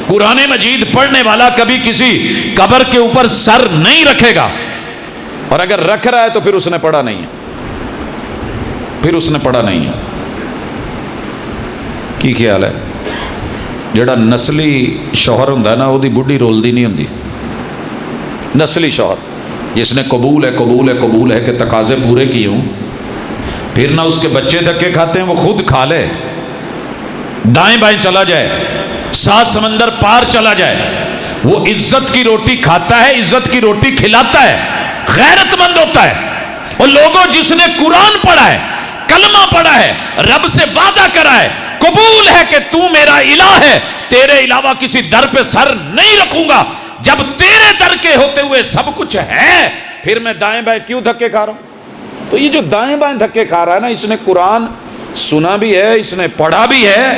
قرآن مجید پڑھنے والا کبھی کسی قبر کے اوپر سر نہیں رکھے گا، اور اگر رکھ رہا ہے تو پھر اس نے پڑھا نہیں ہے، پھر اس نے پڑھا نہیں ہے۔ کی خیال ہے جڑا نسلی شوہر ہوندا ہے نا، وہ دی بڈھی رولدی نہیں ہوندی، نسلی شوہر جس نے قبول ہے قبول ہے قبول ہے کہ تقاضے پورے کیے ہوں، پھر نہ اس کے بچے دھکے کھاتے ہیں، وہ خود کھا لے، دائیں بائیں چلا جائے، 7 سمندر پار چلا جائے، وہ عزت کی روٹی کھاتا ہے، عزت کی روٹی کھلاتا ہے، غیرت مند ہوتا ہے۔ اور لوگوں جس نے قرآن پڑھا ہے، کلمہ پڑھا ہے، رب سے وعدہ کرا ہے، قبول ہے کہ تو میرا الہ ہے، تیرے علاوہ کسی در پہ سر نہیں رکھوں گا، جب تیرے در کے ہوتے ہوئے سب کچھ ہے، پھر میں دائیں بائیں کیوں دھکے کھا رہا ہوں؟ تو یہ جو دائیں بائیں دھکے کھا رہا ہے نا، اس نے قرآن سنا بھی ہے، اس نے پڑھا بھی ہے،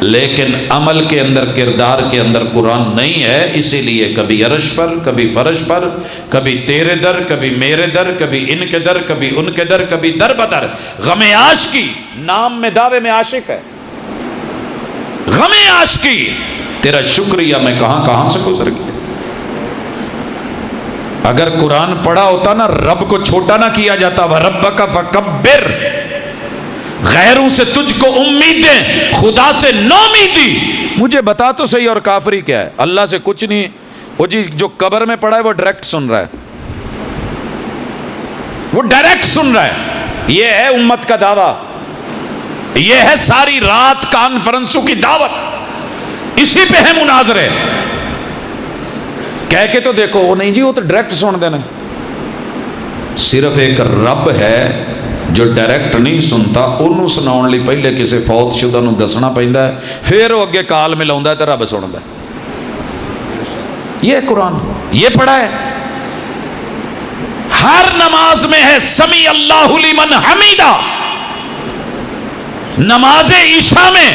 لیکن عمل کے اندر، کردار کے اندر قرآن نہیں ہے، اسی لیے کبھی عرش پر، کبھی فرش پر، کبھی تیرے در، کبھی میرے در، کبھی ان کے در، کبھی ان کے در، کبھی در بدر، غم عاشقی، نام میں دعوے میں عاشق ہے، غم عاشقی، تیرا شکریہ میں کہاں کہاں سے گزر گیا۔ اگر قرآن پڑھا ہوتا نا، رب کو چھوٹا نہ کیا جاتا، وَرَبَّكَ فَكَبِّرْ، غیروں سے تجھ کو امیدیں، خدا سے نومیدی۔ مجھے بتا تو صحیح، اور کافری کیا ہے؟ اللہ سے کچھ نہیں، وہ جی جو قبر میں پڑا ہے وہ ڈائریکٹ سن رہا ہے، وہ ڈائریکٹ سن رہا ہے۔ یہ ہے امت کا دعویٰ، یہ ہے ساری رات کانفرنسوں کی دعوت، اسی پہ ہے مناظرے۔ کہہ کے تو دیکھو، وہ نہیں جی وہ تو ڈائریکٹ سن دینا۔ صرف ایک رب ہے جو ڈائریکٹ نہیں سنتا، انہوں سناؤن لی پہلے کسی فوت شدہ نو دسنا پہندا ہے، پھر وہ اگے کال ملاوندا ہے تے رب سندا ہے۔ یہ قرآن، یہ پڑھا ہے، ہر نماز میں ہے سمیع اللہ لمن حمیدہ۔ نماز عشاء میں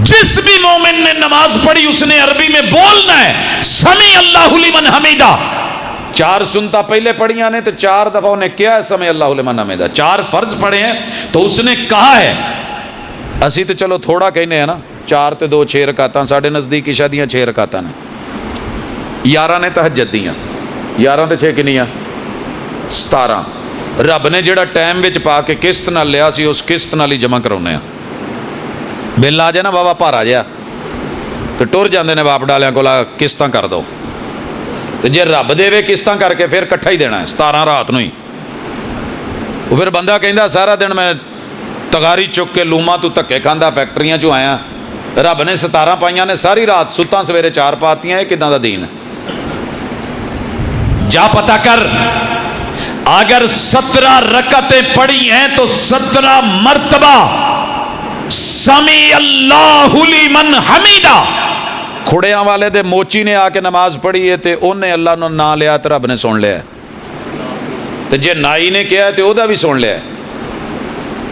جس بھی مومن نے نماز پڑھی اس نے عربی میں بولنا ہے سمیع اللہ لمن حمیدہ۔ 4 سنتا پہلے پڑھیاں نے تو 4 دفعہ انہیں کیا ہے سمیع اللہ لمن حمیدہ۔ 4 فرض پڑھے ہیں تو اس نے کہا ہے، اسی تو چلو تھوڑا کہنے ہیں نا، 4 تے 2 6 رکعتاں، ساڑھے نزدیک عشاء دیاں 6 رکعتاں نے، 11 نے تہجد دیاں، 11 تے 6 کنیاں 17۔ رب نے جڑا ٹائم وچ پا کے قسط نال لیا سی، اس قسط نال ہی جمع کراؤنے ہیں۔ بل آ جائے نا بابا پارا جا تو ٹر جاندے نے باپ ڈالیاں کولا قسطاں کر دو، تو جے رب دے وے قسطاں کر کے پھر کٹھا ہی دینا ہے 17 رات نو ہی۔ وہ پھر بندہ کہندا سارا دن میں تغاری چک کے لوما تو دھکے کھاندا فیکٹریاں چوں آیا، رب نے 17 پائیاں نے ساری رات، ستاں سویرے 4 پاتیاں، یہ کداں دا دین ہے؟ جا پتہ کر، اگر 17 رکعتیں پڑھی ہیں تو 17 مرتبہ سمیع اللہ لمن حمیدہ۔ کھڑیاں والے دے موچی نے آ کے نماز پڑھی ہے تے انہیں اللہ نے نہ لیا تے رب نے سن لیا ہے، تے جے نائی نے کیا ہے تے او دا بھی سن لیا ہے۔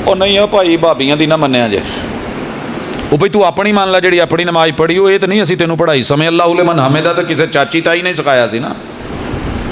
ਉਹ ਨਹੀਂ ਉਹ ਭਾਈ ਭਾਬੀਆਂ ਦੀ ਨਾ ਮੰਨਿਆ ਜੇ, ਉਹ ਬਈ ਤੂੰ ਆਪਣੀ ਮੰਨ ਲੈ ਜਿਹੜੀ ਆਪਣੀ ਨਮਾਜ਼ ਪੜ੍ਹੀ ਉਹ, ਇਹ ਤਾਂ ਨਹੀਂ ਅਸੀਂ ਤੈਨੂੰ ਪੜ੍ਹਾਈ। ਸਮੇਂ ਅੱਲਾ ਉਲਮਨ ਹਮੇਦਾ ਤਾਂ ਕਿਸੇ ਚਾਚੀ ਤਾਈ ਨੇ ਸਿਖਾਇਆ ਸੀ ਨਾ,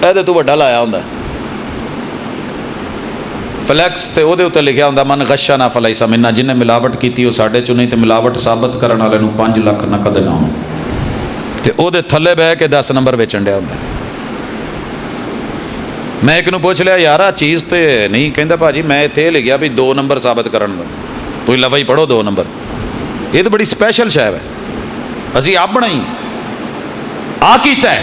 ਇਹਦੇ ਤੋਂ ਵੱਡਾ ਲਾਇਆ ਹੁੰਦਾ ਫਲੈਕਸ, ਤੇ ਉਹਦੇ ਉੱਤੇ ਲਿਖਿਆ ਹੁੰਦਾ ਮਨ ਗਸ਼ਨਾ ਫਲੈਸਾ ਮਿੰਨਾ, ਜਿਹਨੇ ਮਿਲਾਵਟ ਕੀਤੀ ਉਹ ਸਾਡੇ ਚੋਂ ਨਹੀਂ, ਤੇ ਮਿਲਾਵਟ ਸਾਬਤ ਕਰਨ ਵਾਲੇ ਨੂੰ 5 ਲੱਖ ਨਕਦ ਇਨਾਮ। ਤੇ ਉਹਦੇ ਥੱਲੇ ਬਹਿ ਕੇ 10 ਨੰਬਰ ਵੇਚਣ ਡਿਆ ਹੁੰਦਾ। ਮੈਂ ਇੱਕ ਨੂੰ ਪੁੱਛ ਲਿਆ, ਯਾਰ ਆ ਚੀਜ਼ ਤੇ ਨਹੀਂ? ਕਹਿੰਦਾ ਭਾਜੀ ਮੈਂ ਇੱਥੇ ਲਿਖਿਆ ਵੀ 2 ਨੰਬਰ ਸਾਬਤ ਕਰਨ ਦਾ, ਤੁਸੀਂ ਲਫਾ ਹੀ ਪੜੋ 2 ਨੰਬਰ। ਇਹ ਤਾਂ ਬੜੀ ਸਪੈਸ਼ਲ ਸ਼ੈ ਹੈ, ਅਸੀਂ ਆਪਣਾ ਹੀ ਆ ਕੀਤਾ ਹੈ।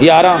11,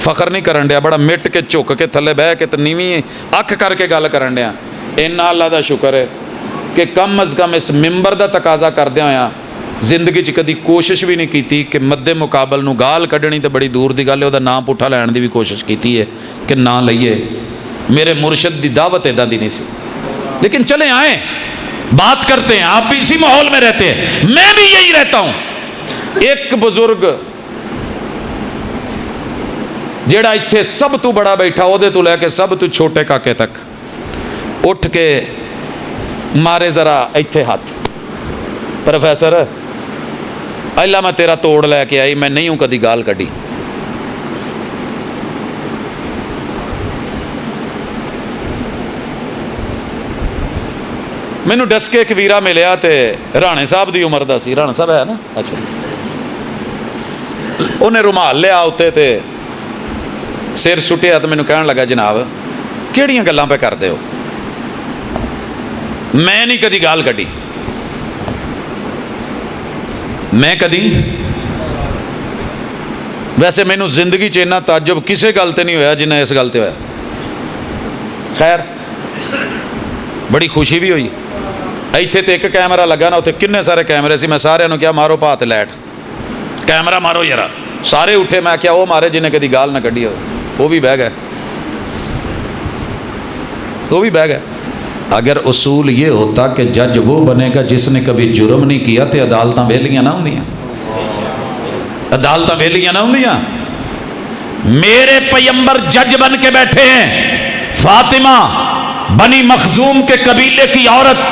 فخر نہیں کرن ڈیا, بڑا مٹ کے جھک کے تھلے بہ کے تے نیویں اکھ کر کے گل کرن ڈیا. اینا اللہ دا شکر ہے کہ کم از کم اس ممبر دا تقاضا کردیا ہویا زندگی چ کدی کوشش بھی نہیں کیتی کہ مد مقابل نو گال کڈنی تے بڑی دور دی گل ہے, او دا نام پٹھا لین دی بھی کوشش کیتی ہے کہ نہ لئیے. میرے مرشد دی دعوت ادا دی نہیں سی, لیکن چلے آئیں بات کرتے ہیں. آپ بھی اسی ماحول میں رہتے ہیں, میں بھی یہی رہتا ہوں. ایک بزرگ جیڑا اتھے سب تو بڑا بیٹھا او دے تو لے کے سب تو چھوٹے کاکے تک اٹھ کے مارے ذرا اتھے ہاتھ, پروفیسر اللہ میں تیرا توڑ لے کے آئی, میں نہیں ہوں کدی گال کڈی. مینو ڈس کے ایک ویرا ملیا تے رانے صاحب دی عمر دا سی, رانا صاحب ہے نا, اچھا, انہیں رومال لیا اتنے تے سر سٹیا تو مینو کہن لگا جناب کیڑیاں گلاں پہ کردے ہو, میں نہیں کدی گال کڈی, میں کدی. ویسے مینو زندگی چ اتنا تعجب کسے گل تے نہیں ہویا جنہ اس گل تے ہویا. خیر بڑی خوشی بھی ہوئی. ایتھے تے ایک کیمرہ لگا نا, اتنے کنے سارے کیمرے سی, میں سارے کیا مارو پات لائٹ کیمرہ مارو یارا, سارے اٹھے. میں کیا وہ مارے جنہیں کدی گال نہ کڈی ہو, وہ بھی بہ گئے, وہ بھی بہ گئے. اگر اصول یہ ہوتا کہ جج وہ بنے گا جس نے کبھی جرم نہیں کیا تو عدالتاں ویلیاں نہ ہوندیاں, عدالتاں ویلیاں نہ ہوندیاں. میرے پیمبر جج بن کے بیٹھے ہیں. فاطمہ بنی مخزوم کے قبیلے کی عورت,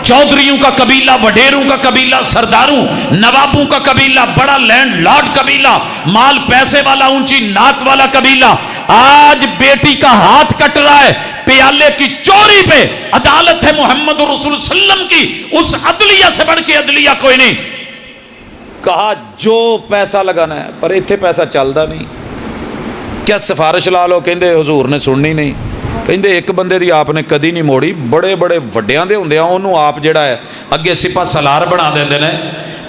چودھریوں کا قبیلہ, وڈیروں کا قبیلہ, سرداروں نوابوں کا قبیلہ, بڑا لینڈ لارڈ قبیلہ, مال پیسے والا, اونچی ناک والا قبیلہ, آج بیٹی کا ہاتھ کٹ رہا ہے پیالے کی چوری پہ. عدالت ہے محمد رسول وسلم کی, اس عدلیہ سے بڑھ کے عدلیہ کوئی نہیں. کہا جو پیسہ لگانا ہے, پر اتنے پیسہ چلتا نہیں. کیا سفارش لا لو, کہندے حضور نے سننی نہیں. کہندے ایک بندے دی آپ نے کدی نہیں موڑی, بڑے بڑے وڈیاں دے ہوندے ہیں انہوں آپ جڑا ہے اگے سپاہ سالار بنا دیندے نے,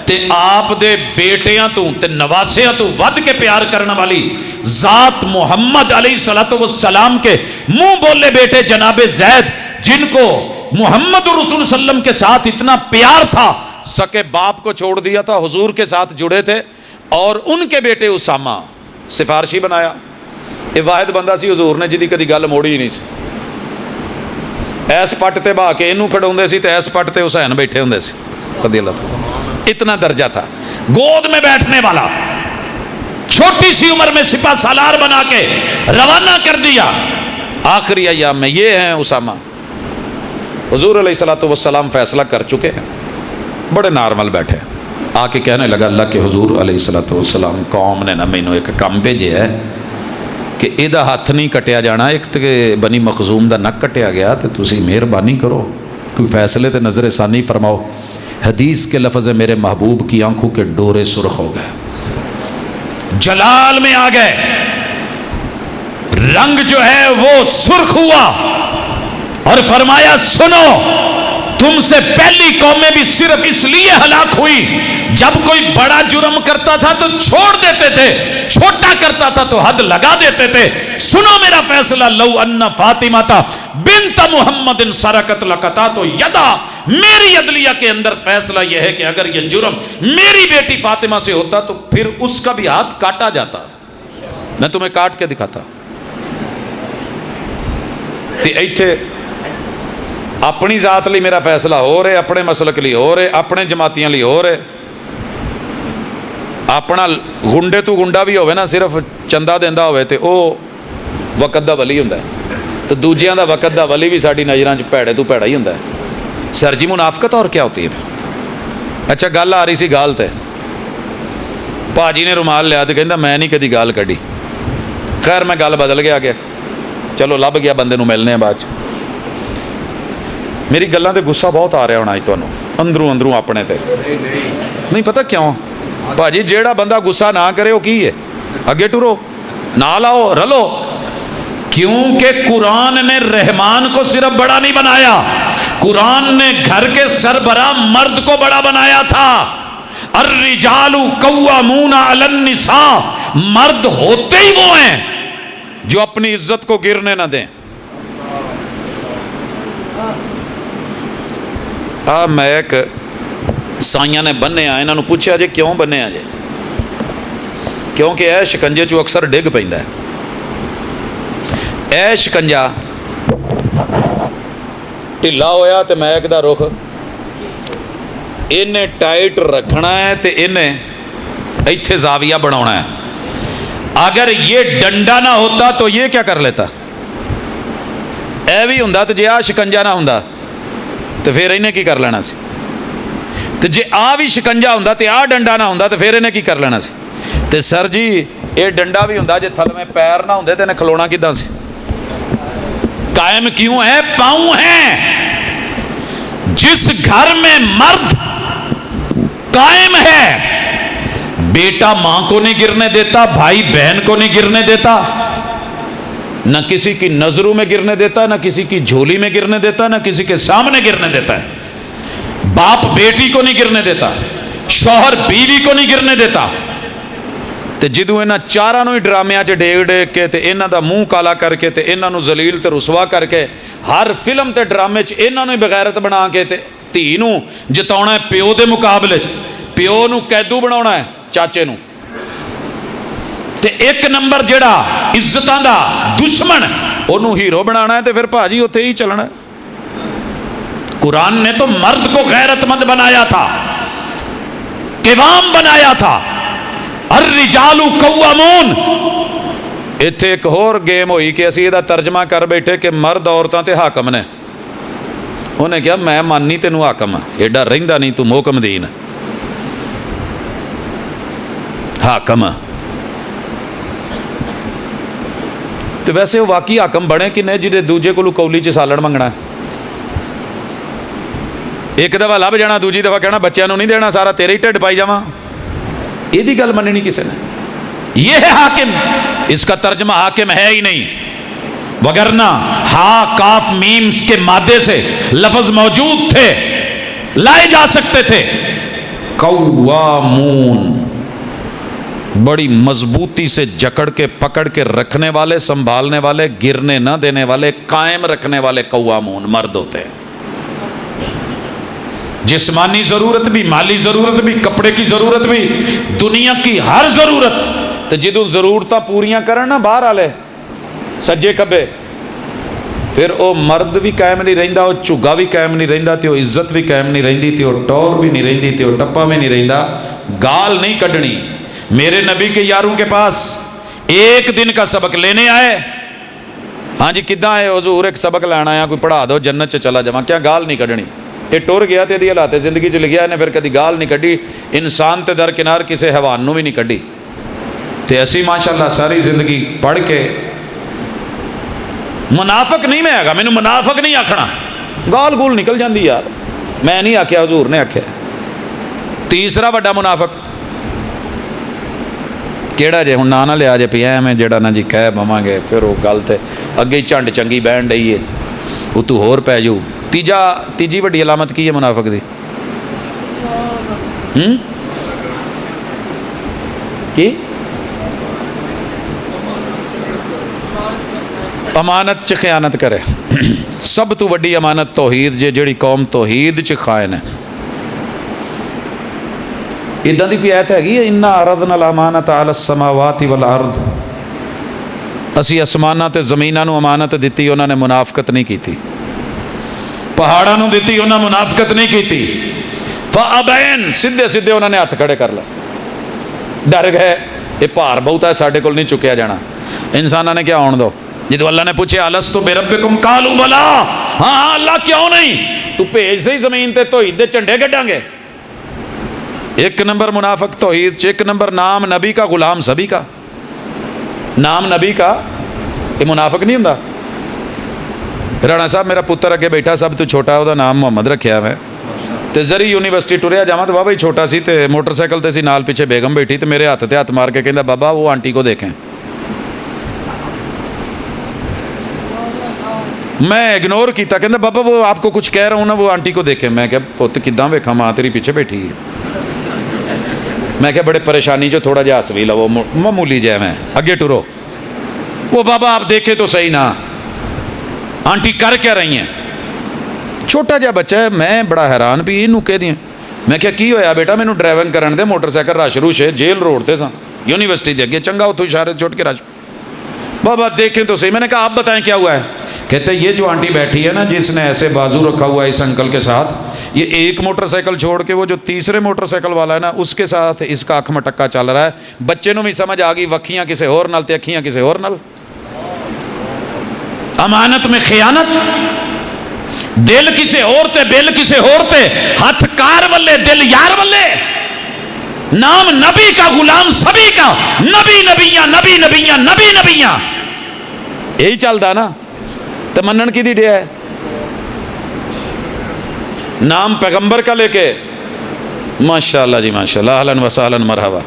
تے آپ دے بیٹیاں تو تے نواسیاں تو ود کے پیار کرنے والی ذات محمد علیہ الصلوۃ والسلام کے منہ بولے بیٹے جناب زید, جن کو محمد رسول صلی اللہ علیہ وسلم کے ساتھ اتنا پیار تھا, سکے باپ کو چھوڑ دیا تھا, حضور کے ساتھ جڑے تھے, اور ان کے بیٹے اسامہ سفارشی بنایا. یہ واحد بندہ سی حضور نے جدی کدی گل موڑی ہی نہیں سی. ایس پٹ تے بہا کے اینوں کھڑاوندے سی تے ایس پٹ تے حسین بیٹھے ہوندے سی رضی اللہ تعالیٰ. اتنا درجہ تھا. گود میں بیٹھنے والا, چھوٹی سی عمر میں سپاہ سالار بنا کے روانہ کر دیا. آخری ایام میں یہ ہیں اسامہ. حضور علیہ الصلوۃ والسلام فیصلہ کر چکے ہیں, بڑے نارمل بیٹھے, آ کے کہنے لگا اللہ کے حضور علیہ الصلوۃ والسلام قوم نے نہ مینوں ایک کام بھیجیا ہے کہ یہ ہاتھ نہیں کٹیا جانا, ایک تو بنی مخزوم دا نک کٹیا گیا, تو تسی مہربانی کرو کوئی فیصلے تے نظر ثانی فرماؤ. حدیث کے لفظ ہے میرے محبوب کی آنکھوں کے ڈورے سرخ ہو گئے, جلال میں آ گئے, رنگ جو ہے وہ سرخ ہوا, اور فرمایا سنو تم سے پہلی قومیں بھی صرف اس لیے ہلاک ہوئی جب کوئی بڑا جرم کرتا تھا تو چھوڑ دیتے تھے, چھوٹا کرتا تھا تو حد لگا دیتے تھے. سنو میرا فیصلہ, لو ان فاطمہ بنت محمد سرقت لقطعت یدا, میری عدلیہ کے اندر فیصلہ یہ ہے کہ اگر یہ جرم میری بیٹی فاطمہ سے ہوتا تو پھر اس کا بھی ہاتھ کاٹا جاتا. میں تمہیں کاٹ کے دکھاتا. تے ایتھے اپنی ذات لی میرا فیصلہ ہو رہے, اپنے مسلک لی ہو رہے, اپنے جماعتیاں لی ہو رہے. اپنا گنڈے تو گنڈا بھی ہوئے نا, صرف چندہ دیندہ ہوئے تے او وقت دا ولی ہوندا ہے, تو دوجیاں دا وقت دا ولی بھی ساڈی نظراں چ پیڑے تو پیڑا ہی ہوندا ہے. سر جی منافقت اور کیا ہوتی ہے پھر؟ اچھا گل آ رہی سی گال تے, پاجی نے رومال لیا تے کہندا میں نہیں کدی گال کڈی. خیر میں گل بدل گیا, چلو لب گیا بندے نو ملنے بعد چ. میری گلاں تے غصہ بہت آ رہا ہونا اج تانوں اندروں اندروں اپنے تے, نہیں پتہ کیوں بھاجی, جیڑا بندہ غصہ نہ کرے وہ کی ہے, اگے ٹرو نہ لاؤ رلو. کیونکہ قرآن نے رحمان کو صرف بڑا نہیں بنایا, قرآن نے گھر کے سربراہ مرد کو بڑا بنایا تھا. الرجال قوامون علی النساء, مرد ہوتے ہی وہ ہیں جو اپنی عزت کو گرنے نہ دیں. میک سائیاں نے بنیا, انہوں نے پوچھا جی کیوں بنیا جی؟ کیونکہ اے شکنجے چو اکثر ڈگ پیندا ہے. اے شکنجا ڈھلا ہویا تے میک دا رخ انہیں ٹائٹ رکھنا ہے تے انہیں ایتھے زاویہ بناونا ہے. اگر یہ ڈنڈا نہ ہوتا تو یہ کیا کر لیتا؟ اے بھی ہوندا تے جے آ شکنجا نہ ہوندا تو پھر انہیں کی کر لینا سی. تے جے آ بھی شکنجا ہوندا تے آ ڈنڈا نہ ہوندا تو پھر انہیں کی کر لینا سی. تے سر جی یہ ڈنڈا بھی ہوندا جے تھل میں پیر نہ ہوندے تے انہیں کھلونا کداں سی؟ قائم کیوں ہے؟ پاؤں ہیں. جس گھر میں مرد قائم ہے, بیٹا ماں کو نہیں گرنے دیتا, بھائی بہن کو نہیں گرنے دیتا, نہ کسی کی نظروں میں گرنے دیتا, نہ کسی کی جھولی میں گرنے دیتا, نہ کسی کے سامنے گرنے دیتا ہے. باپ بیٹی کو نہیں گرنے دیتا, شوہر بیوی کو نہیں گرنے دیتا. تے جدوں انہاں چاراں نوں ہی ڈرامے چ ڈیگ ڈیگ کے تے انہاں دا منہ کالا کر کے تے انہاں نوں ذلیل تے رسوا کر کے ہر فلم تے ڈرامے چ انہاں نوں بغیرت بنا کے تے دھی نوں جتاونا ہے پیو دے مقابلے چ, پیو نوں قیدو بناونا ہے چاچے نوں, تے ایک نمبر جڑا عزتاں دا دشمن اونوں ہیرو بنانا ہے تے پھر بھاجی اوتھے ہی چلنا ہے. قرآن نے تو مرد کو غیرت مند بنایا تھا, قوام بنایا تھا. الرجال قوامون. اتنے ایک اور گیم ہوئی کہ اسی یہ ترجمہ کر بیٹھے کہ مرد عورتاں تے حاکم نے. انہیں کہا میں ماننی تینوں حاکم, ایڈا رہندا نہیں تو محکم دین حاکم. تو ویسے وہ واقعی حاکم بنے کہ نہیں جہے دوجے کو کولی چ سالن منگنا ہے. ایک دفعہ لب جانا, دوجی دفعہ کہنا بچیاں نوں نہیں دینا, سارا تیرے ہی ٹھڈ پائی جاواں. یہ گل مننی کسی نے. یہ ہے حاکم, اس کا ترجمہ حاکم ہے ہی نہیں, وگرنہ ہا کاف میم کے مادے سے لفظ موجود تھے, لائے جا سکتے تھے. قوامون, بڑی مضبوطی سے جکڑ کے پکڑ کے رکھنے والے, سنبھالنے والے, گرنے نہ دینے والے, قائم رکھنے والے قوامون مرد ہوتے ہیں. جسمانی ضرورت بھی, مالی ضرورت بھی, کپڑے کی ضرورت بھی, دنیا کی ہر ضرورت. تو جدوں ضرورتاں پوریاں کرن نا باہر والے سجے کبے, پھر وہ مرد بھی قائم نہیں رہندا, وہ چگا بھی قائم نہیں رہندا, تے وہ عزت بھی قائم نہیں رہندی, تے وہ ٹور بھی نہیں رہندی, تے وہ ٹپا بھی نہیں رہندا. گال نہیں کڈنی. میرے نبی کے یاروں کے پاس ایک دن کا سبق لینے آئے, ہاں جی کداں آئے حضور, ایک سبق لینا آیا, کوئی پڑھا دو جنت چ چلا جاواں. کیا گال نہیں کڈنی؟ یہ ٹر گیا تے دی حالات زندگی چ لکھیا نے, پھر کدی گال نہیں کڈی. انسان تے درکنار کسے حیوان نوں بھی نہیں کڈی. تے اسی ماشاءاللہ ساری زندگی پڑھ کے, منافق نہیں میں آگا, مینوں منافق نہیں آکھنا, گال گول نکل جاندی یار, میں نہیں آکھیا حضور نے آکھیا. تیسرا بڑا منافق کیڑا جے, ہن نہ لیا جے پیا میں جڑا نہ جی کہہ بواں گے, پھر وہ گل تے اگے جھنڈ چنگی بہن ڈئی ہے, وہ تو ہور پی جو. تیجی وڈی علامت کی ہے منافق دی؟ کی امانت چ خیانت کرے. سب تو وڈی امانت توحید جے, جڑی قوم توحید چ خائن ہے. اداں دی کوئی آیت ہے انا عرضنا الامانۃ علی السماوات والارض, اسی آسماناں تے زمیناں نو امانت دتی, انہاں نے منافقت نہیں کیتی. پہاڑاں نو دتی, انہاں منافقت نہیں کیتی. فابین, سیدھے سیدھے انہاں نے ہاتھ کھڑے کر لے, ڈر گئے یہ بھار بہت ہے ساڈے کول نہیں چکیا جانا. انساناں نے کیا آن دو, جدو اللہ نے پوچھے الستو بربکم قالوا بلا, ہاں اللہ کیوں نہیں, تو بھیج سے زمین تے توحید دے جھنڈے گڈاں گے. ایک نمبر منافق توحید. ایک نمبر نام نبی کا غلام سبھی کا, نام نبی کا یہ منافق نہیں ہوندا. رانا صاحب میرا پتر اگے بیٹھا, سب تو چھوٹا, وہ نام محمد رکھیا میں, تے زری یونیورسٹی ٹریا جاواں تو واہ بھائی چھوٹا سی, تے موٹر سائیکل تے سی, نال پیچھے بیگم بیٹھی, تے میرے ہاتھ تے ہاتھ مار کے کہندا بابا وہ آنٹی کو دیکھیں. میں اگنور کیتا, کہندا بابا وہ آپ کو کچھ کہہ رہا ہوں نا, وہ آنٹی کو دیکھیں. میں کہ پت کداں ویکھاں, ماں تیری پیچھے بیٹھی ہے. میں کہ بڑے پریشانی جو تھوڑا جہا ہس بھی لو, معمولی جہ میں اگے ٹرو. وہ بابا آپ دیکھے تو صحیح نا آنٹی کر کیا رہی ہیں. چھوٹا جہا بچہ ہے, میں بڑا حیران بھی یہ کہہ دیا. میں کیا کی ہویا بیٹا, مینوں ڈرائیونگ کرن دے, موٹر سائیکل رش روش ہے, جیل روڈ تے سا یونیورسٹی دے اگے, چنگا اتوں اشارے چھوٹ کے رش. بابا دیکھیں تو صحیح. میں نے کہا آپ بتائیں کیا ہوا ہے. کہتے یہ جو آنٹی بیٹھی ہے نا, جس نے ایسے بازو رکھا ہوا ہے اس انکل کے ساتھ, یہ ایک موٹر سائیکل چھوڑ کے وہ جو تیسرے موٹر سائیکل والا ہے نا اس کے ساتھ اس کا اکھ مٹکا چل رہا ہے. بچے نو بھی سمجھ آ گئی وکھیاں کسے اور نال تے اکھیاں کسے اور نال. امانت میں خیانت, دل کسے اور تے بل کسے اور تے, ہاتھ کار والے دل یار والے. نام نبی کا غلام سبھی کا, نبی نبیاں نبی نبیاں نبی نبیاں, یہی چلتا نا. تو منن کی دی ڈیا ہے, نام پیغمبر کا لے کے. ماشاءاللہ جی ماشاءاللہ, اہلاً و سہلاً مرحبا.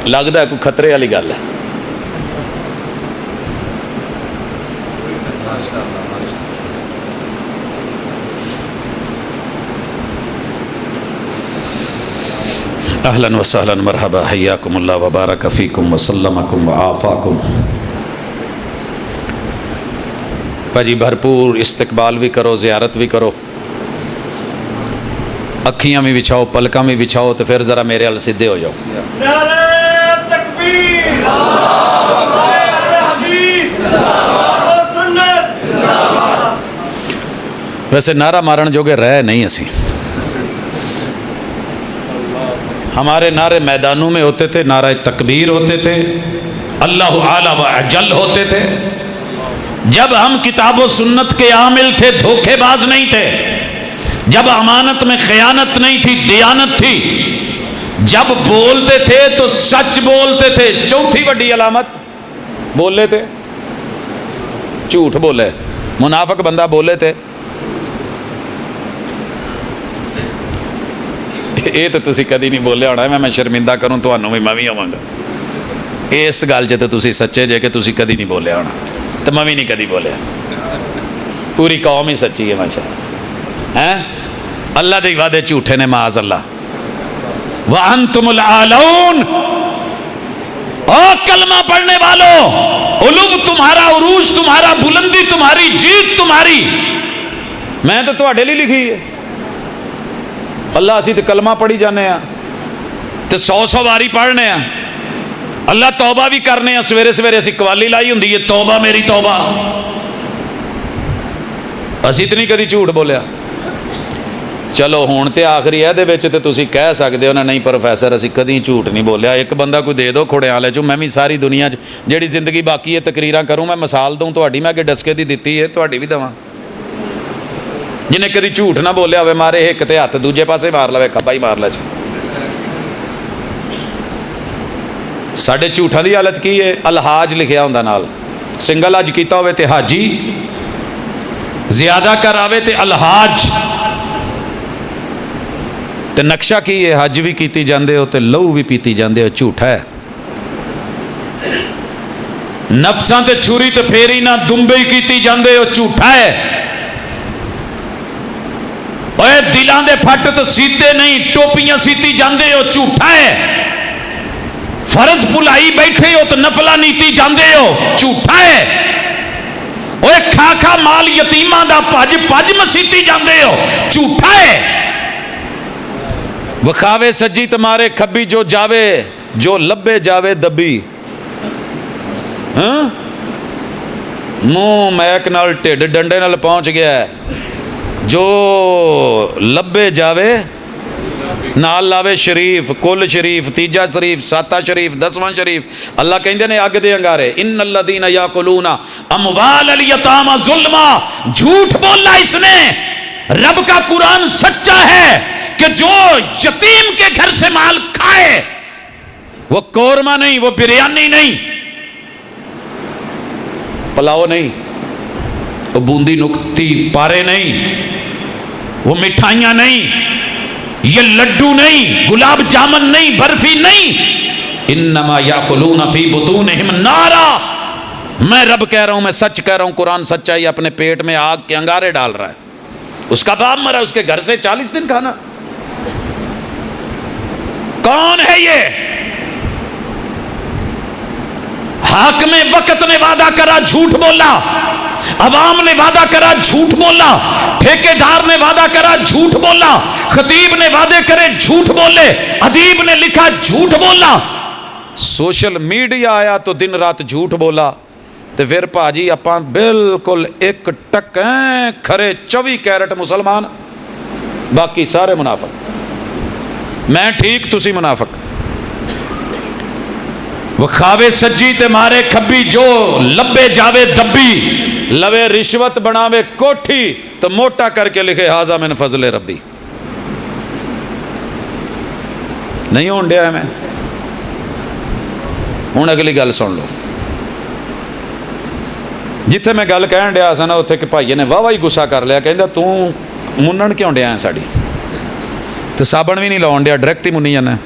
لگتا ہے کوئی خطرے والی گل ہے. اہلاً و سہلاً مرحبا, حیاکم اللہ وبارک فیکم وسلمکم وعافاکم. بھاجی بھرپور استقبال بھی کرو, زیارت بھی کرو, اکھیاں بھی بچھاؤ, پلکاں بھی بچھاؤ, تو پھر ذرا میرے ال سیدھے ہو جاؤ. نعرہ تکبیر, نعرہ حدیث, نعرہ سنت. ویسے نعرہ مارن جوگے رہ نہیں اسی. ہمارے نعرے میدانوں میں ہوتے تھے, نعرہ تکبیر ہوتے تھے, اللہ اعلیٰ و اجل ہوتے تھے. جب ہم کتاب و سنت کے عامل تھے, دھوکے باز نہیں تھے. جب امانت میں خیانت نہیں تھی, دیانت تھی. جب بولتے تھے تو سچ بولتے تھے. چوتھی بڑی علامت, بولے تھے جھوٹ بولے. منافق بندہ بولے تھے. یہ تو تسی کدی نہیں بولے ہونا, میں شرمندہ کروں تو میں بھی ہوا گا. اس گل چ تو تسی سچے جے کہ تسی کدی نہیں بولے ہونا, تو میں بھی نہیں کدی بولیا. پوری قوم ہی سچی ہے ماشاء اللہ. اللہ دے وعدے جھوٹے نے معاذ اللہ. وَأَنْتُمُ الْعَالَوْنَ, او کلمہ پڑھنے والو, علو تمہارا, عروج تمہارا, بلندی تمہاری, جیت تمہاری. میں تو تواڈے لیے لکھی ہے. اللہ اسی تے کلمہ پڑھی جانے ہیں تے 100 باری پڑھنے ہیں. اللہ توبہ بھی کرنے ہیں. سویرے سویرے اسی قوالی لائی ہوندی ہے, توبہ میری توبہ. اسی تے نہیں کدی جھوٹ بولیا. چلو ہون تے آخری ہے دے وچ تے تسی کہہ سکدے ہو نا, نہیں پروفیسر اسی کدی جھوٹ نہیں بولیا. ایک بندہ کوئی دے دو کھوڑے والے چوں, میں بھی ساری دنیا چ جیڑی زندگی باقی ہے تقریراں کروں. میں مثال دوں تہاڈی, میں کہ ڈسکے دی دتی ہے, تہاڈی بھی دواں. جنہیں کدی جھوٹ نہ بولیا ہوئے, مارے ایک تے ہاتھ دوجے پاسے مار لے, کھبا ہی مار لے. ساڈے جھوٹاں دی حالت کی ہے, الحاج لکھیا ہوندا نال, سنگل حج کیتا ہوئے تے حاجی, زیادہ کر آوے تے الحاج. تے نقشہ کی ہے, حج بھی کیتی جاندے ہو تے لہو بھی پیتی جاندے ہو. جھوٹا ہے. نفساں تے چھری تے پھیری نہ دمبے کیتی جاندے ہو. جھوٹا ہے. اے دلاں دے پھٹ تے سیتے نہیں, ٹوپیاں سیتی جاندے ہو. جھوٹا ہے. فرض بھلائی بیٹھے ہو تو نفلہ نیتی جاندے ہو. جھوٹا ہے. اے کھا کھا مال یتیماں دا پج پج مسیتی جاندے ہو. جھوٹا ہے. وکھاوے سجی تمہارے کھبی, جو جاوے جو لبے جاوے دبی. منہ میک نال ٹھڈ ڈنڈے نال پہنچ گیا ہے. جو لبے جاوے نال لاوے شریف, کل شریف, تیجا شریف, ساتا شریف, 10واں شریف. اللہ کہندے نے اگ دے انگارے, ان الذین یاکلون اموال الیتامی ظلما. جھوٹ بولا اس نے. رب کا قرآن سچا ہے کہ جو یتیم کے گھر سے مال کھائے, وہ قورمہ نہیں, وہ بریانی نہیں, پلاؤ نہیں, وہ بوندی نکتی پارے نہیں, وہ مٹھائیاں نہیں, یہ لڈو نہیں, گلاب جامن نہیں, برفی نہیں. انما یاکلون فی بطونہم نارا. میں رب کہہ رہا ہوں, میں سچ کہہ رہا ہوں, قرآن سچا ہی اپنے پیٹ میں آگ کے انگارے ڈال رہا ہے. اس کا باپ مرا, اس کے گھر سے 40 دن کھانا. کون ہے یہ؟ حاکم وقت نے وعدہ کرا جھوٹ بولا، عوام نے وعدہ کرا جھوٹ بولا، ٹھیکیدار نے وعدہ کرا جھوٹ بولا، خطیب نے وعدے کرے جھوٹ بولے، ادیب نے لکھا جھوٹ بولا، سوشل میڈیا آیا تو دن رات جھوٹ بولا، تو پھر پاجی اپاں بالکل ایک ٹکیں کھرے 24 کیرٹ مسلمان، باقی سارے منافق، میں ٹھیک تسی منافق، وہ کھاوے سجی تے مارے کھبی، جو لبے جاوے دبی، لوے رشوت بناوے کوٹھی تو موٹا کر کے لکھے ھذا من فضل ربی، نہیں ہون ڈیا ہے میں۔ ہوں اگلی گل سن لو، جتھے میں گل کہن ڈیا سا نا اتنے کہ بھائی نے واہ ہی گسا کر لیا، کہندا تو منن کیوں ڈیا ہے ساڈی، تو صابن بھی نہیں لاؤن ڈیا، ڈائریکٹ ہی منی جانا،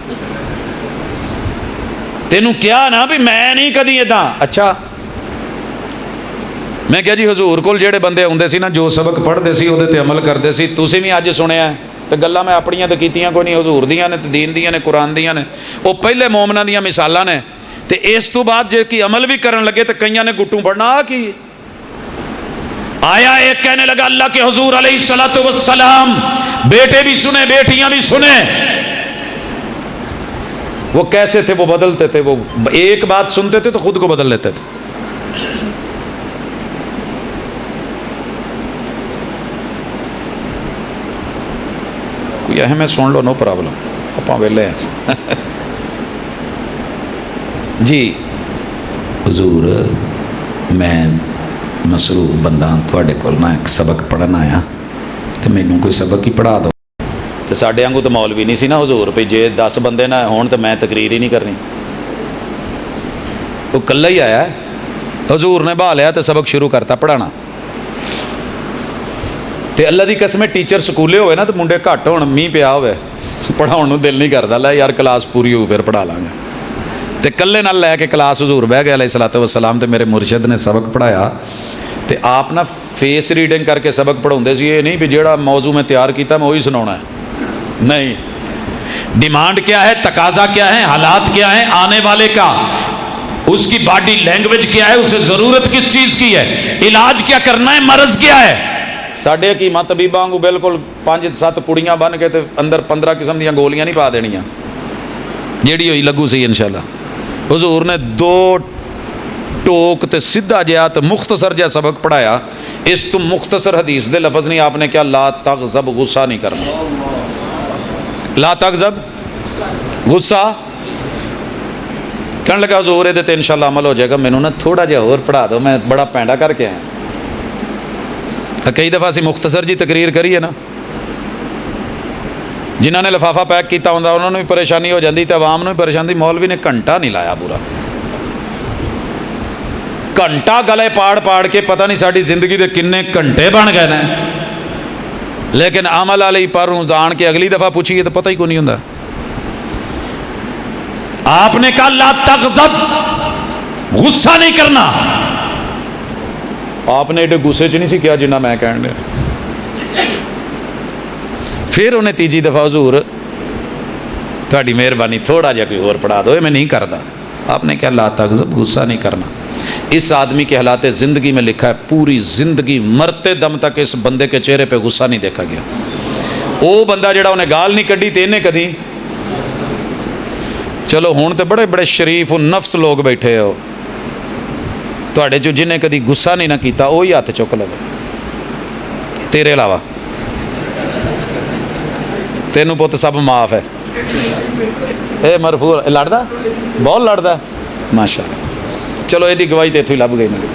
تینوں کیا نا بھی میں نہیں کدی ادا۔ اچھا میں کہا جی حضور کول جہے بندے آتے سی نا، جو سبق پڑھتے سی وہ عمل کرتے سی، تسی بھی اج سنیا تو گلاں میں اپنیاں تو کیتیاں کوئی نہیں، حضور دیاں نے تے دین دیاں نے، قرآن دیاں نے، وہ پہلے مومناں دیاں مثالاں نے، تے اس تو بعد جے کی عمل بھی کرن لگے تو کئیاں نے گٹوں پڑھنا کی آیا۔ ایک کہنے لگا اللہ کے حضور علیہ الصلوۃ والسلام، بیٹے بھی سنے بیٹیاں بھی سنے، وہ کیسے تھے، وہ بدلتے تھے، وہ ایک بات سنتے تھے تو خود کو بدل لیتے تھے۔ کوئی اہم ہے سن لو، نو پرابلم، اپاں ویلے ہیں۔ جی حضور میں مسروف بندہ تواڈے کول نہ ایک سبق پڑھن آیا، تو مینوں کوئی سبق ہی پڑھا دو۔ تو ساڈے وانگوں تو مولوی نہیں سی نا حضور، پہ جے 10 بندے نہ ہون تو میں تقریر ہی نہیں کرنی، وہ کلا ہی آیا ہے، حضور نے بہا لیا تو سبق شروع کرتا پڑھانا۔ تے اللہ دی قسم ٹیچر سکولے ہوئے نا تو منڈے گھٹ ہون، میہ پیا ہوئے، پڑھاؤن نوں دل نہیں کرتا، لے یار کلاس پوری ہو پھر پڑھا لاں گے، تے کلے نال لے کے کلاس حضور بہ گئے علیہ الصلوۃ والسلام، تے میرے مرشد نے سبق پڑھایا، تے آپ نا فیس ریڈنگ کر کے سبق پڑھاؤندے سی، یہ نہیں بھی جیڑا موضوع میں تیار کیتا میں وہی سناونا ہے، نہیں، ڈیمانڈ کیا ہے، تقاضا کیا ہے، حالات کیا ہیں آنے والے کا، اس کی باڈی لینگویج کیا ہے، اسے ضرورت کس چیز کی ہے، علاج کیا کرنا ہے، مرض کیا ہے۔ ساڈے حکیماں طبیباں کو بالکل 5-7 پڑیاں بن کے تے اندر 15 قسم دیاں گولیاں نہیں پا دینیاں، جیڑی ہوئی لگو سی انشاءاللہ۔ حضور نے 2 ٹوک تے سیدھا جہا تے مختصر جہا سبق پڑھایا، اس تو مختصر حدیث دے لفظ نہیں، آپ نے کیا لا تغضب، غصہ نہیں کرنا، لا تغضب، غصہ کہنے لگا حضور یہ تے انشاءاللہ عمل ہو جائے گا، مینوں نا تھوڑا جہا اور پڑھا دو، میں بڑا پینڈا کر کے آیا۔ کئی دفعہ اسی مختصر جی تقریر کری ہے نا، جنہوں نے لفافہ پیک کیتا ہوندا انہوں نے بھی پریشانی ہو جاندی تے عوام نے بھی پریشانی، مولوی نے گھنٹہ نہیں لایا پورا، گھنٹہ گلے پاڑ پاڑ کے پتہ نہیں ساری زندگی دے کنے گھنٹے بن گئے ہیں، لیکن عمل علی پر آن کے اگلی دفعہ پوچھیے تو پتہ ہی کوئی نہیں ہوندا۔ آپ نے کہا لا تغضب، غصہ نہیں کرنا، آپ نے ایڈے غصے چ نہیں سی کیا جنہ میں کہن دیا۔ پھر انہیں تیجی دفعہ حضور تہاڈی مہربانی تھوڑا جہا کوئی اور پڑھا دو، میں نہیں کرتا۔ آپ نے کہا لا تغضب، غصہ نہیں کرنا۔ اس آدمی کے حالات زندگی میں لکھا ہے پوری زندگی مرتے دم تک اس بندے کے چہرے پہ غصہ نہیں دیکھا گیا۔ وہ بندہ جڑا انہیں گال نہیں کڈی تے انہیں کدی، چلو ہون تے بڑے بڑے شریف و نفس لوگ بیٹھے ہو، تواڈے چوں جنہیں کدی غصہ نہیں نہ کیتا وہی ہاتھ چک لو، تیرے علاوہ تینوں پت سب معاف ہے۔ اے مرفوع لڑدا بہت لڑدا ماشاء اللہ، چلو یہ گواہی تو اتوں ہی لب گئی میری۔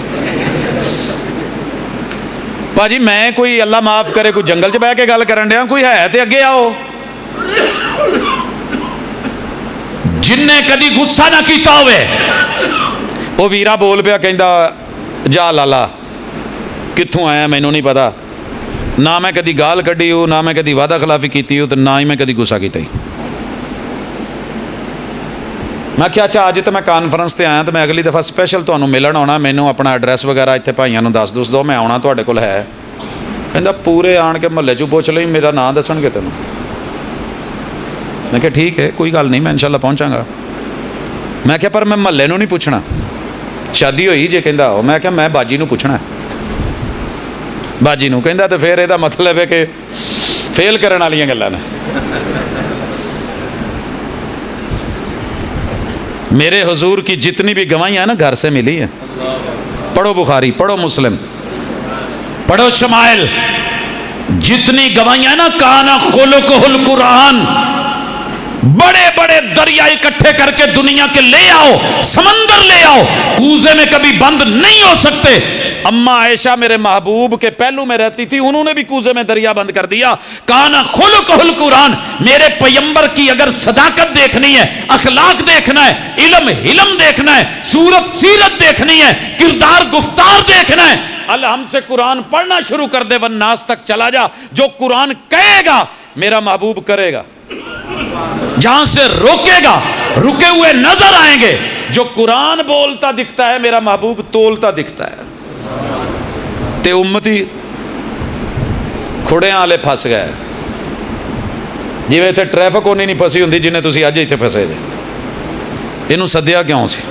پاجی میں کوئی اللہ معاف کرے کوئی جنگل چ بہ کے گل کرن ڈیا، کوئی ہے تے اگے آؤ، جن نے کدی غصہ نہ کیتا ہوئے وہ ویرا بول پیا کہندا جا لالا کتھوں آیا مینوں نہیں پتا، نہ میں کدی گال کڈی ہو، نہ میں کدی وعدہ خلافی کیتی ہو، تو نہ ہی میں کدی غصہ کیتا ہی۔ میں کیا اچھا اج تو میں کانفرنس تے آیا تو میں اگلی دفعہ سپیشل تمہیں ملن آنا، مینوں اپنا ایڈریس وغیرہ اتنے بھائیاں نوں دس دو، میں آنا تواڈے کول ہے، کہندا پورے آن کے محلے چوں پوچھ لئی میرا نام دسن گے تینوں۔ میں کہا ٹھیک ہے کوئی گل نہیں، میں انشاءاللہ پہنچاں گا۔ میں کہا پر میں محلے نوں نہیں پوچھنا، شادی ہوئی جے کہندا ہو میں کہا میں باجی نو پوچھنا ہے باجی نو کہندا تو پھر یہ مطلب ہے کہ فیل کرن والیاں گلاں نے میرے حضور کی جتنی بھی گواہیاں نا گھر سے ملی ہیں پڑھو بخاری پڑھو مسلم پڑھو شمائل جتنی گواہیاں نا کانا خلقہ القرآن بڑے بڑے دریا اکٹھے کر کے دنیا کے لے آؤ سمندر لے آؤ کوزے میں کبھی بند نہیں ہو سکتے اما عائشہ میرے محبوب کے پہلو میں رہتی تھی انہوں نے بھی کوزے میں دریا بند کر دیا کانا خلقہ القرآن میرے پیغمبر کی اگر صداقت دیکھنی ہے اخلاق دیکھنا ہے علم دیکھنا ہے صورت سیرت دیکھنی ہے کردار گفتار دیکھنا ہے ہم سے قرآن پڑھنا شروع کر دے والناس تک چلا جا جو قرآن کہے گا میرا محبوب کرے گا جہاں سے روکے گا رکے ہوئے نظر آئیں گے جو قرآن بولتا دکھتا ہے میرا محبوب تولتا دکھتا ہے تے امتی کھڑیاں والے پھس گئے جی اتنے ٹریفک ہونی نہیں پھسی ہوندی جنہیں تسی اج اتنے پھسے جے اینوں سدیا کیوں سی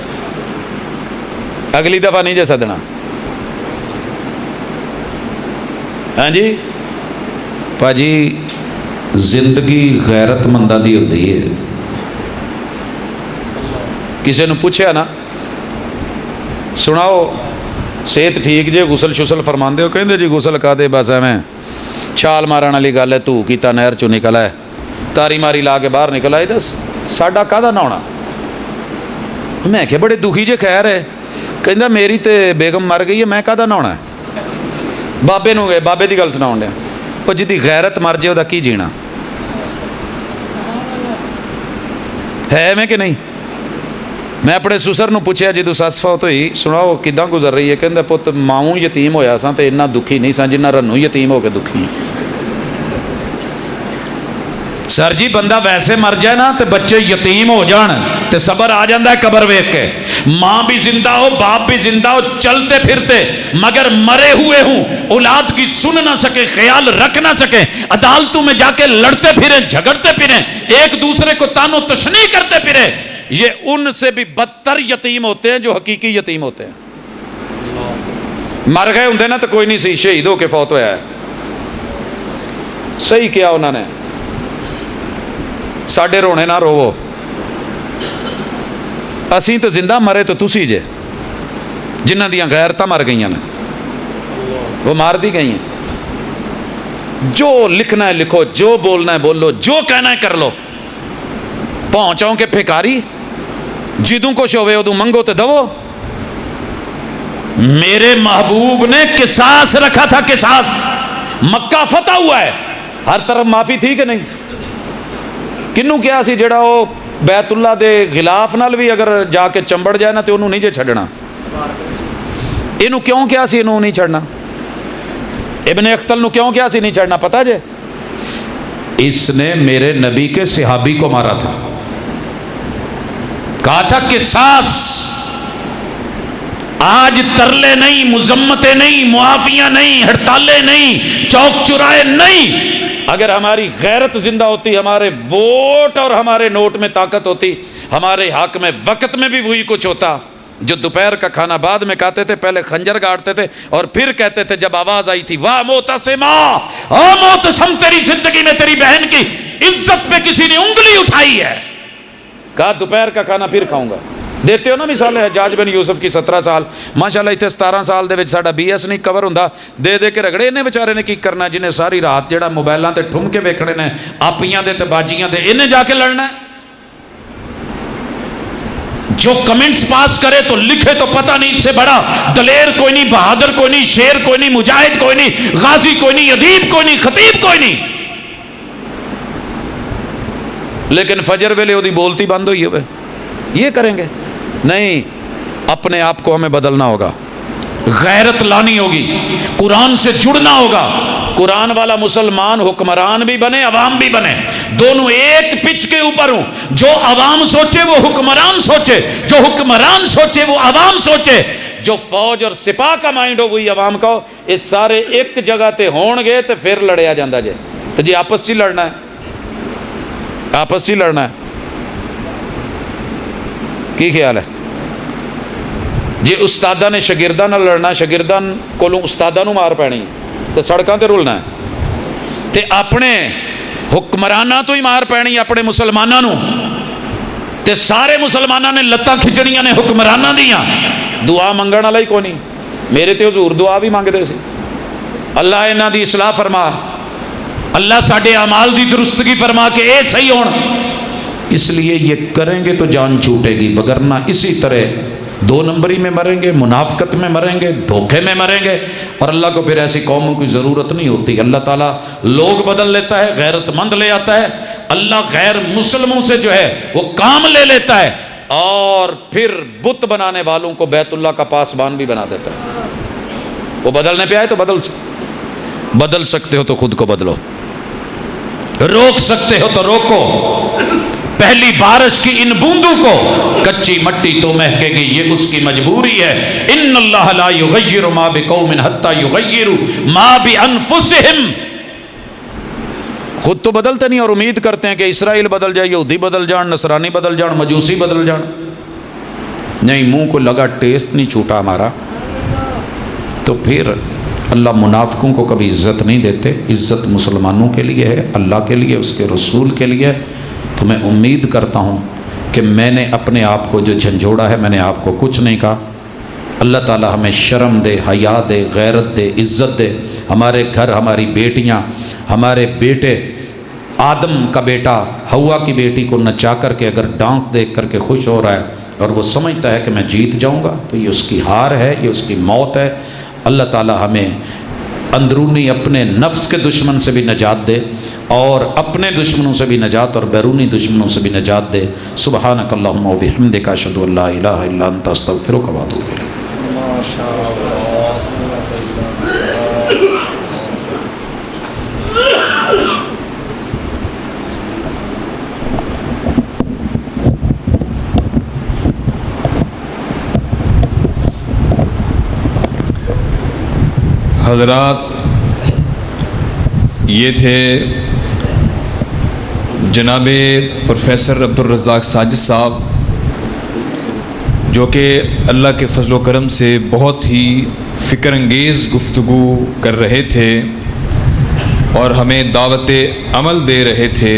اگلی دفعہ نہیں جے سدنا ہاں جی پاجی زندگی غیرت مندہ دی ہوتی ہے کسی نے پوچھا نا سناؤ صحت ٹھیک جے غسل شسل فرمان دے ہو کہیں دے جی غسل کا دے بس میں چھال مارن والی گل ہے تو کیتا نہر چوں نکل ہے تاری ماری لا کے باہر نکل آئے دس ساڈا کاہدا نہاونا میں کہ بڑے دکھی جے خیر ہے کہندا میری تے بیگم مر گئی ہے میں کاہدا نہاونا ہے بابے نو گئے بابے دی گل سناؤن ڈیا وہ جدی غیرت مر جائے وہ کی جینا ہے میں کہ نہیں میں اپنے سسر نو پوچھیا جی تو سس فوت ہوئی سناؤ کداں گزر رہی ہے کہندا پت ماؤں یتیم ہویا سا تے اتنا دکھی نہیں سا جنہ رنو یتیم ہو کے دکھی سر جی بندہ ویسے مر جائے نا تے بچے یتیم ہو جان تے صبر آ جاندہ ہے قبر ویکھ کے ماں بھی زندہ ہو باپ بھی زندہ ہو چلتے پھرتے مگر مرے ہوئے ہوں اولاد کی سن نہ سکے خیال رکھ نہ سکے عدالتوں میں جا کے لڑتے پھریں جھگڑتے پھریں ایک دوسرے کو تانو تشنیع کرتے پھریں یہ ان سے بھی بدتر یتیم ہوتے ہیں جو حقیقی یتیم ہوتے ہیں مر گئے ہوں نا تو کوئی نہیں سی شہید ہو کے فوت ہویا ہے صحیح کیا انہوں نے ساڈے رونے نہ روو اسی تو زندہ مرے تو تسی جے جنہ دیاں غیرتاں مر گئی ہیں وہ مار دی گئی ہیں جو لکھنا ہے لکھو جو بولنا ہے بولو جو کہنا ہے کر لو پہنچاؤں کے پھیکاری جدوں کو شوے ادوں منگو تے دو میرے محبوب نے قصاص رکھا تھا قصاص مکہ فتح ہوا ہے ہر طرف معافی تھی کہ نہیں کنوں کیا سی جڑا وہ بیت اللہ دے غلاف نال بھی اگر جا کے چمبڑ جائے نا تو انہوں نہیں جے چھڑنا انہوں کیوں کیا سی انہوں نہیں چھڑنا ابن اختل نو کیوں کیا سی نہیں چھڑنا پتا جے اس نے میرے نبی کے صحابی کو مارا تھا کہا تھا قصاص آج ترلے نہیں مذمتیں نہیں معافیاں نہیں ہڑتالیں نہیں چوک چرائے نہیں اگر ہماری غیرت زندہ ہوتی ہمارے ووٹ اور ہمارے نوٹ میں طاقت ہوتی ہمارے حق میں وقت میں بھی وہی کچھ ہوتا جو دوپہر کا کھانا بعد میں کھاتے تھے پہلے خنجر گاڑتے تھے اور پھر کہتے تھے جب آواز آئی تھی واہ معتصما او معتصم تیری زندگی میں تیری بہن کی عزت پہ کسی نے انگلی اٹھائی ہے کہا دوپہر کا کھانا پھر کھاؤں گا دیتے ہو نا مثال ہے حجاج بن یوسف کی 17 سال ماشاءاللہ اتنے 17 سال دے وچ ساڈا BS نہیں کور ہوندا دے دے کے رگڑے انہیں بیچارے نے کی کرنا جنہیں ساری رات جڑا موبائلاں تے ٹھم کے ویکھنے نے آپیاں دے تے باجیاں دے انہیں جا کے لڑنا ہے جو کمنٹس پاس کرے تو لکھے تو پتہ نہیں اس سے بڑا دلیر کوئی نہیں بہادر کوئی نہیں شیر کوئی نہیں مجاہد کوئی نہیں غازی کوئی نہیں ادیب کوئی نہیں خطیب کوئی نہیں لیکن فجر ویلے وہ بولتی بند ہوئی ہوئے یہ کریں گے نہیں اپنے آپ کو ہمیں بدلنا ہوگا غیرت لانی ہوگی قرآن سے جڑنا ہوگا قرآن والا مسلمان حکمران بھی بنے عوام بھی بنے دونوں ایک پچ کے اوپر ہوں جو عوام سوچے وہ حکمران سوچے جو حکمران سوچے وہ عوام سوچے جو فوج اور سپاہ کا مائنڈ ہو وہی عوام کا ہو یہ سارے ایک جگہ تے ہون گے تو پھر لڑیا جاندہ جے تو جی آپس چی لڑنا ہے آپس چی لڑنا ہے کی خیال ہے جے استاداں نے شاگرداں نال لڑنا، شاگرداں کولوں استاداں نوں مار پینی تے سڑکاں تے رلنا ہے، تے اپنے حکمراناں تو ہی مار پینی اپنے مسلماناں نوں، تے سارے مسلماناں نے لتاں کھچڑیاں نے حکمراناں دیاں، دعا منگن والا ہی کوئی نہیں۔ میرے تے حضور دعا بھی منگدے سی، اللہ انہاں دی اصلاح فرما، اللہ ساڈے اعمال دی درستگی فرما کہ اے صحیح ہون۔ اس لیے یہ کریں گے تو جان چھوٹے گی، وگرنہ اسی طرح 2 نمبری میں مریں گے، منافقت میں مریں گے، دھوکے میں مریں گے، اور اللہ کو پھر ایسی قوموں کی ضرورت نہیں ہوتی۔ اللہ تعالیٰ لوگ بدل لیتا ہے، غیرت مند لے آتا ہے، اللہ غیر مسلموں سے جو ہے وہ کام لے لیتا ہے، اور پھر بت بنانے والوں کو بیت اللہ کا پاسبان بھی بنا دیتا ہے۔ وہ بدلنے پہ آئے تو بدل سکتے ہو تو خود کو بدلو، روک سکتے ہو تو روکو، پہلی بارش کی ان بوندوں کو کچی مٹی تو مہکے گی، یہ اس کی مجبوری ہے۔ ان اللہ لا یغیر ما بقوم حتی یغیروا ما بانفسہم۔ خود تو بدلتے نہیں اور امید کرتے ہیں کہ اسرائیل بدل جائے، یہودی بدل جان، نصرانی بدل جان، مجوسی بدل جان۔ نہیں، منہ کو لگا ٹیسٹ نہیں چھوٹا ہمارا، تو پھر اللہ منافقوں کو کبھی عزت نہیں دیتے۔ عزت مسلمانوں کے لیے ہے، اللہ کے لیے، اس کے رسول کے لیے۔ تو میں امید کرتا ہوں کہ میں نے اپنے آپ کو جو جھنجھوڑا ہے، میں نے آپ کو کچھ نہیں کہا۔ اللہ تعالی ہمیں شرم دے، حیا دے، غیرت دے، عزت دے۔ ہمارے گھر ہماری بیٹیاں، ہمارے بیٹے، آدم کا بیٹا ہوا کی بیٹی کو نچا کر کے اگر ڈانس دیکھ کر کے خوش ہو رہا ہے اور وہ سمجھتا ہے کہ میں جیت جاؤں گا، تو یہ اس کی ہار ہے، یہ اس کی موت ہے۔ اللہ تعالی ہمیں اندرونی اپنے نفس کے دشمن سے بھی نجات دے، اور اپنے دشمنوں سے بھی نجات، اور بیرونی دشمنوں سے بھی نجات دے۔ سبحانک اللہم و بحمدک، اشہد ان لا الہ الا انت، استغفرک و اتوب الیک۔ حضرات، یہ تھے جناب پروفیسر عبدالرزاق ساجد صاحب، جو کہ اللہ کے فضل و کرم سے بہت ہی فکر انگیز گفتگو کر رہے تھے اور ہمیں دعوت عمل دے رہے تھے۔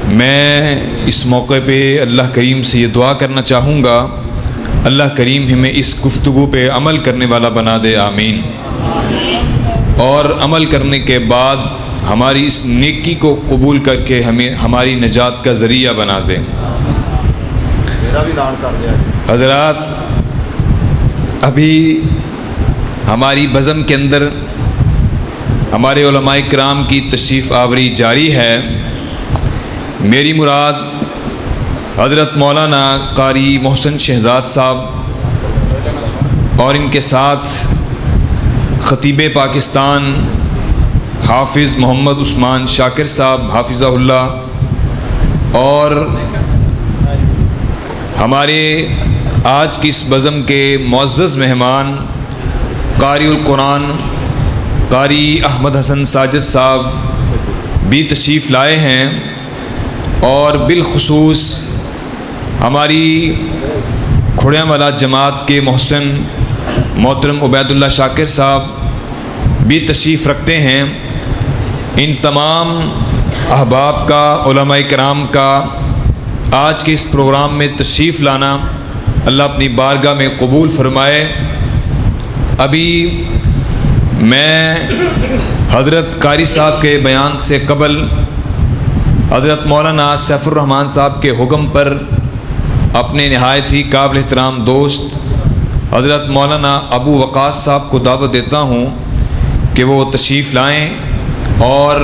میں اس موقع پہ اللہ کریم سے یہ دعا کرنا چاہوں گا، اللہ کریم ہمیں اس گفتگو پہ عمل کرنے والا بنا دے، آمین، اور عمل کرنے کے بعد ہماری اس نیکی کو قبول کر کے ہمیں ہماری نجات کا ذریعہ بنا دے۔ حضرات، ابھی ہماری بزم کے اندر ہمارے علماء کرام کی تشریف آوری جاری ہے۔ میری مراد حضرت مولانا قاری محسن شہزاد صاحب اور ان کے ساتھ خطیب پاکستان حافظ محمد عثمان شاکر صاحب حافظہ اللہ، اور ہمارے آج کی اس بزم کے معزز مہمان قاری القرآن قاری احمد حسن ساجد صاحب بھی تشریف لائے ہیں، اور بالخصوص ہماری کھڑیاں والا جماعت کے محسن محترم عبید اللہ شاکر صاحب بھی تشریف رکھتے ہیں۔ ان تمام احباب کا، علماء کرام کا آج کے اس پروگرام میں تشریف لانا اللہ اپنی بارگاہ میں قبول فرمائے۔ ابھی میں حضرت قاری صاحب کے بیان سے قبل حضرت مولانا سیف الرحمن صاحب کے حکم پر اپنے نہایت ہی قابل احترام دوست حضرت مولانا ابو وقاص صاحب کو دعوت دیتا ہوں کہ وہ تشریف لائیں اور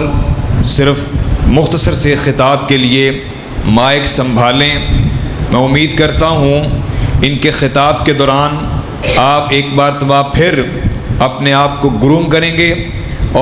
صرف مختصر سے خطاب کے لیے مائک سنبھالیں۔ میں امید کرتا ہوں ان کے خطاب کے دوران آپ ایک بار پھر اپنے آپ کو گروم کریں گے